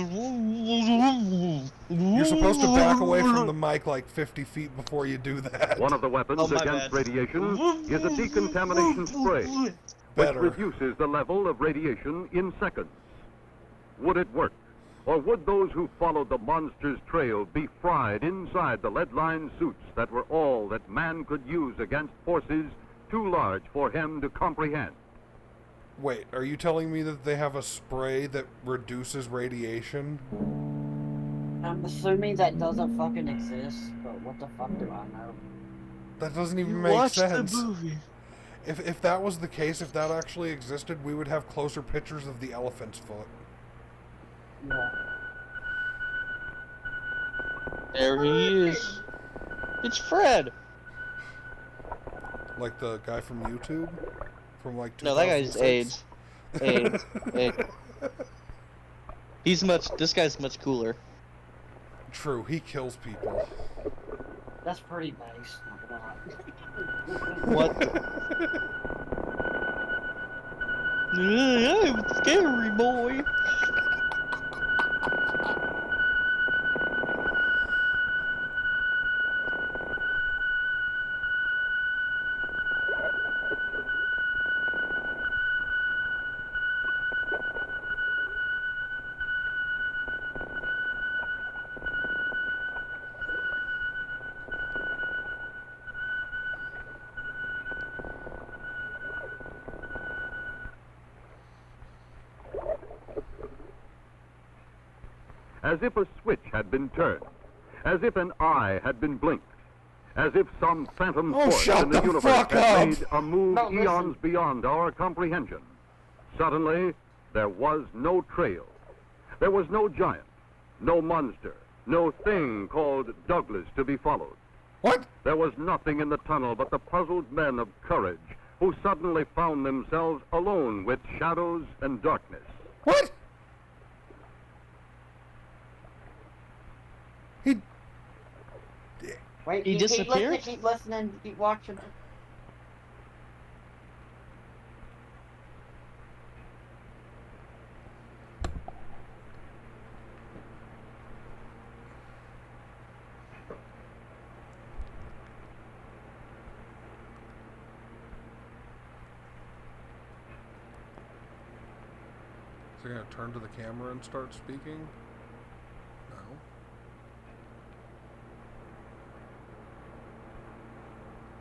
supposed to back away from the mic like 50 feet before you do that. One of the weapons against radiation is a decontamination spray, which reduces the level of radiation in seconds. Would it work? Or would those who followed the monster's trail be fried inside the lead-lined suits that were all that man could use against forces too large for him to comprehend? Wait, are you telling me that they have a spray that reduces radiation? I'm assuming that doesn't fucking exist, but what the fuck do I know? That doesn't even make sense. The movie. If that was the case, if that actually existed, we would have closer pictures of the elephant's foot. Yeah. There he is. It's Fred. Like the guy from YouTube? From like 2006? No, that guy's AIDS. AIDS. This guy's much cooler. True, he kills people. That's pretty nice, not gonna lie. What? I'm scary, boy. As if a switch had been turned, as if an eye had been blinked, as if some phantom force in the universe had made a move eons beyond our comprehension. Suddenly, there was no trail. There was no giant, no monster, no thing called Douglas to be followed. What? There was nothing in the tunnel but the puzzled men of courage who suddenly found themselves alone with shadows and darkness. What? Wait, he disappeared? Keep listening, keep watching. Is he gonna turn to the camera and start speaking? No.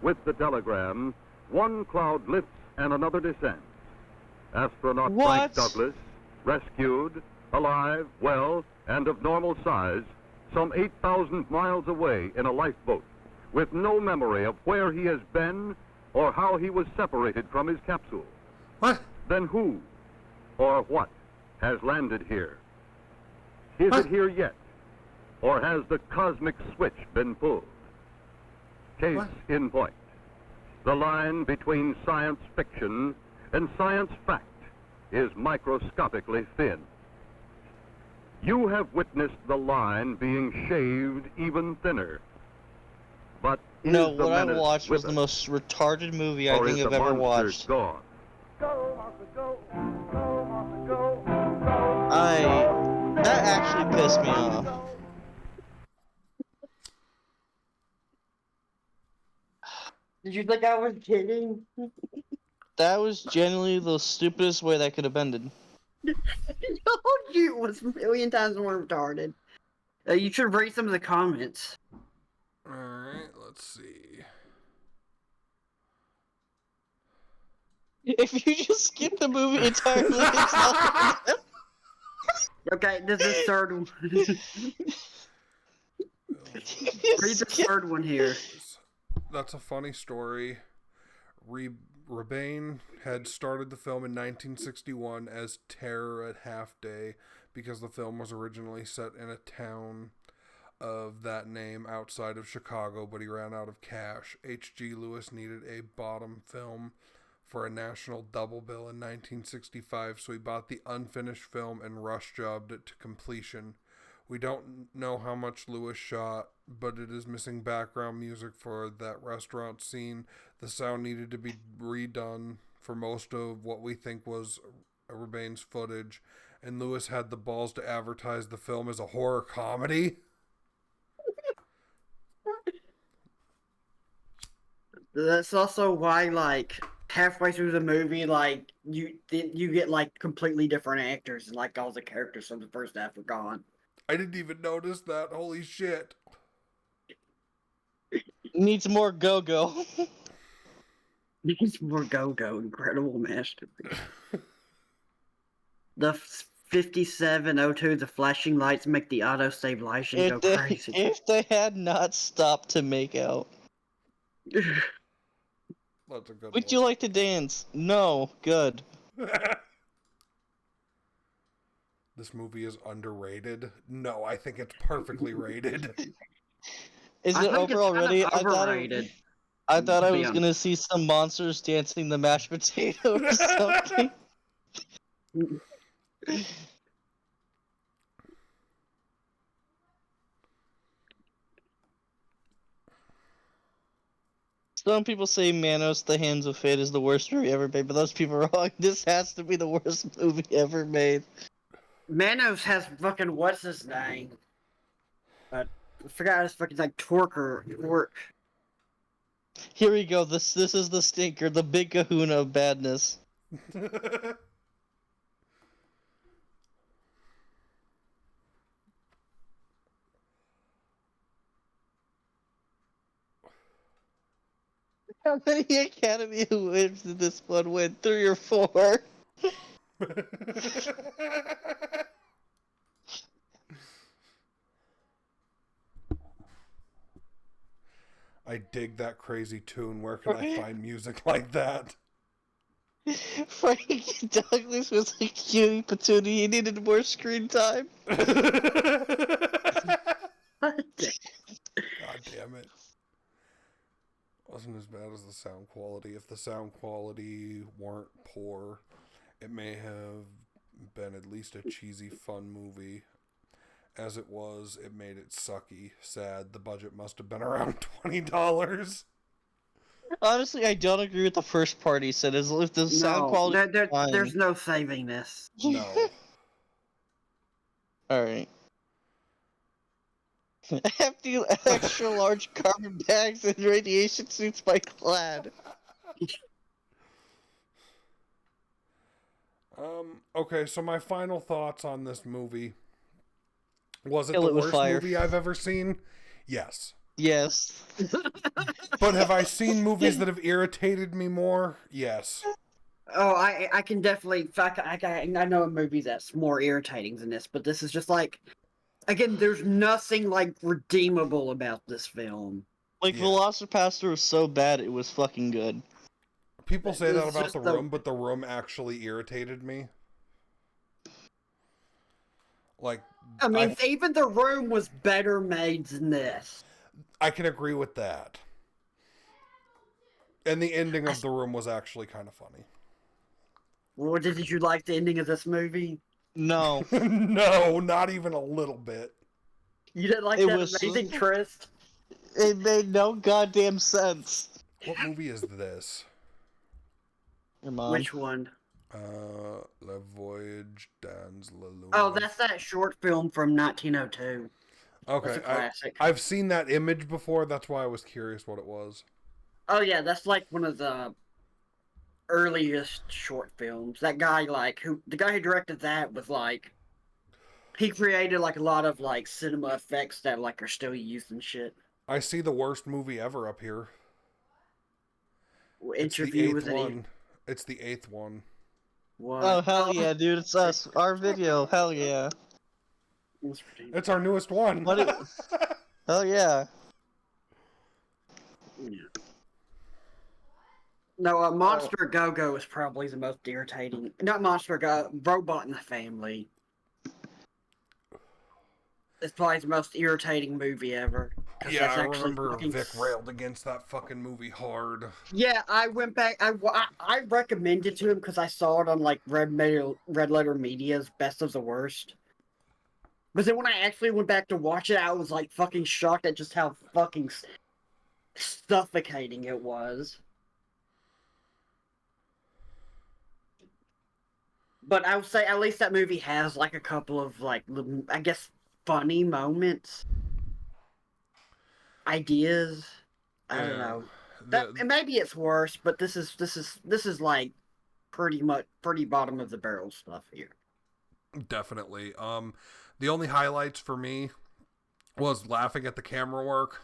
With the telegram, one cloud lifts and another descends. Astronaut Frank Douglas, rescued, alive, well, and of normal size, some 8,000 miles away in a lifeboat, with no memory of where he has been or how he was separated from his capsule. What? Then who or what has landed here? Is it here yet? Or has the cosmic switch been pulled? Case in point. The line between science fiction and science fact is microscopically thin. You have witnessed the line being shaved even thinner. But no, what I watched was the most retarded movie I think I've ever watched. Gone? Go, Martha, go. Go, Martha, go. That actually pissed me off. Did you think I was kidding? That was genuinely the stupidest way that could have ended. I told you it was a million times more retarded. You should read some of the comments. Alright, let's see. If you just skip the movie entirely, it's not. Okay, this is the third one. Read the third one here. That's a funny story. Rebane had started the film in 1961 as Terror at Half Day because the film was originally set in a town of that name outside of Chicago, but he ran out of cash. H.G. Lewis needed a bottom film for a national double bill in 1965, so he bought the unfinished film and rush jobbed it to completion. We don't know how much Lewis shot, but it is missing background music for that restaurant scene. The sound needed to be redone for most of what we think was Rebane's footage, and Lewis had the balls to advertise the film as a horror comedy. That's also why, like, halfway through the movie, like, you get, like, completely different actors, and, like, all the characters from the first half are gone. I didn't even notice that. Holy shit. Needs more go-go. Needs more go-go. Incredible masterpiece. The 5702, the flashing lights make the auto-stabilization go crazy. If they had not stopped to make out. That's a good Would you like to dance? No. Good. This movie is underrated. No, I think it's perfectly rated. Is it over already? I thought I was gonna see some monsters dancing the mashed potato or something. Some people say Manos, The Hands of Fate is the worst movie ever made, but those people are wrong. This has to be the worst movie ever made. Manos has fucking what's his name? I forgot his fucking like Torque. Here we go. This is the stinker, the big kahuna of badness. How many Academy Awards did this one win? 3 or 4? I dig that crazy tune. Where can I find music like that? Frank Douglas was like Huey Patootie. He needed more screen time. God damn it. Wasn't as bad as the sound quality. If the sound quality weren't poor, it may have been at least a cheesy, fun movie. As it was, it made it sucky, sad. The budget must have been around $20. Honestly, I don't agree with the first part he said. Is if the sound quality, there's no saving this. No. Alright. Empty extra large carbon bags and radiation suits by Clad. Okay, so my final thoughts on this movie. Was it the worst movie I've ever seen? Yes. Yes. But have I seen movies that have irritated me more? Yes. Oh, I can definitely. I know a movie that's more irritating than this, but this is just like, again, there's nothing like redeemable about this film. Like Velocipaster was so bad it was fucking good. People say that about The Room, but The Room actually irritated me. Like, I mean, even The Room was better made than this. I can agree with that. And the ending of The Room was actually kind of funny. Well, did you like the ending of this movie? No. No, not even a little bit. You didn't like that amazing twist? It made no goddamn sense. What movie is this? Your mom. Which one? Le Voyage dans la Lune. Oh, that's that short film from 1902. Okay, That's a classic. I've seen that image before. That's why I was curious what it was. Oh yeah, that's like one of the earliest short films. That guy, like, the guy who directed that was like, he created like a lot of like cinema effects that like are still used and shit. I see the worst movie ever up here. It's the Interview eighth with one. It's the 8th one. What? Oh hell yeah, dude! It's us. Our video. Hell yeah. It's our newest one. Hell yeah. Yeah. No, Monster Go-Go is probably the most irritating. Not Monster Go, Robot in the Family. It's probably the most irritating movie ever. Yeah, I remember Vic railed against that fucking movie hard. Yeah, I went back. I recommended to him because I saw it on like Red Letter Media's Best of the Worst. But then when I actually went back to watch it, I was like fucking shocked at just how fucking suffocating it was. But I would say at least that movie has like a couple of like, I guess, funny moments, ideas. I don't know. Maybe it's worse, but this is like pretty bottom of the barrel stuff here. Definitely. The only highlights for me was laughing at the camera work.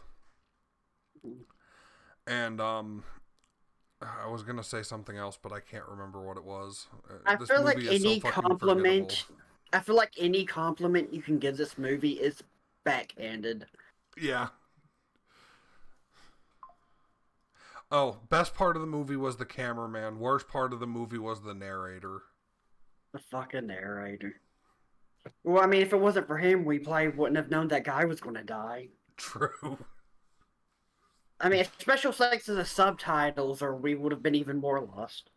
And I was gonna say something else, but I can't remember what it was. I feel like any compliment. I feel like any compliment you can give this movie is backhanded. Yeah. Oh, best part of the movie was the cameraman. Worst part of the movie was the narrator. The fucking narrator. Well, I mean, if it wasn't for him, we probably wouldn't have known that guy was gonna die. True. I mean, especially thanks to the subtitles, or we would have been even more lost.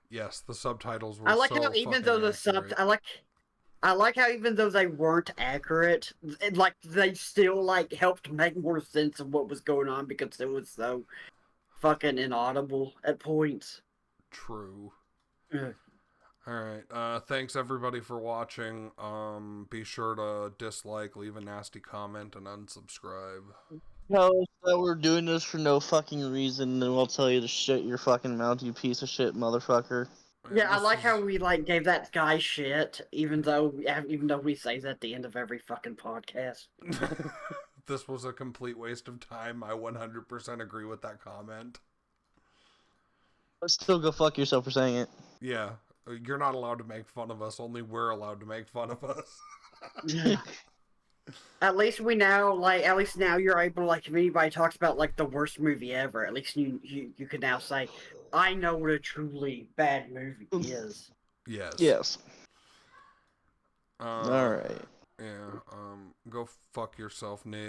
Yes, the subtitles were. I like how even though I like how even though they weren't accurate, like they still like helped make more sense of what was going on because it was so fucking inaudible at points. True. Alright, thanks everybody for watching. Be sure to dislike, leave a nasty comment, and unsubscribe. Tell us that we're doing this for no fucking reason, and we'll tell you to shut your fucking mouth, you piece of shit motherfucker. Yeah, I like how we like gave that guy shit, even though we say that at the end of every fucking podcast. This was a complete waste of time. I 100% agree with that comment. But still go fuck yourself for saying it. Yeah, you're not allowed to make fun of us. Only we're allowed to make fun of us. At least we now at least now you're able to, like, if anybody talks about like the worst movie ever, at least you can now say, I know what a truly bad movie is. Yes. Yes. Alright. Yeah, go fuck yourself, Nate.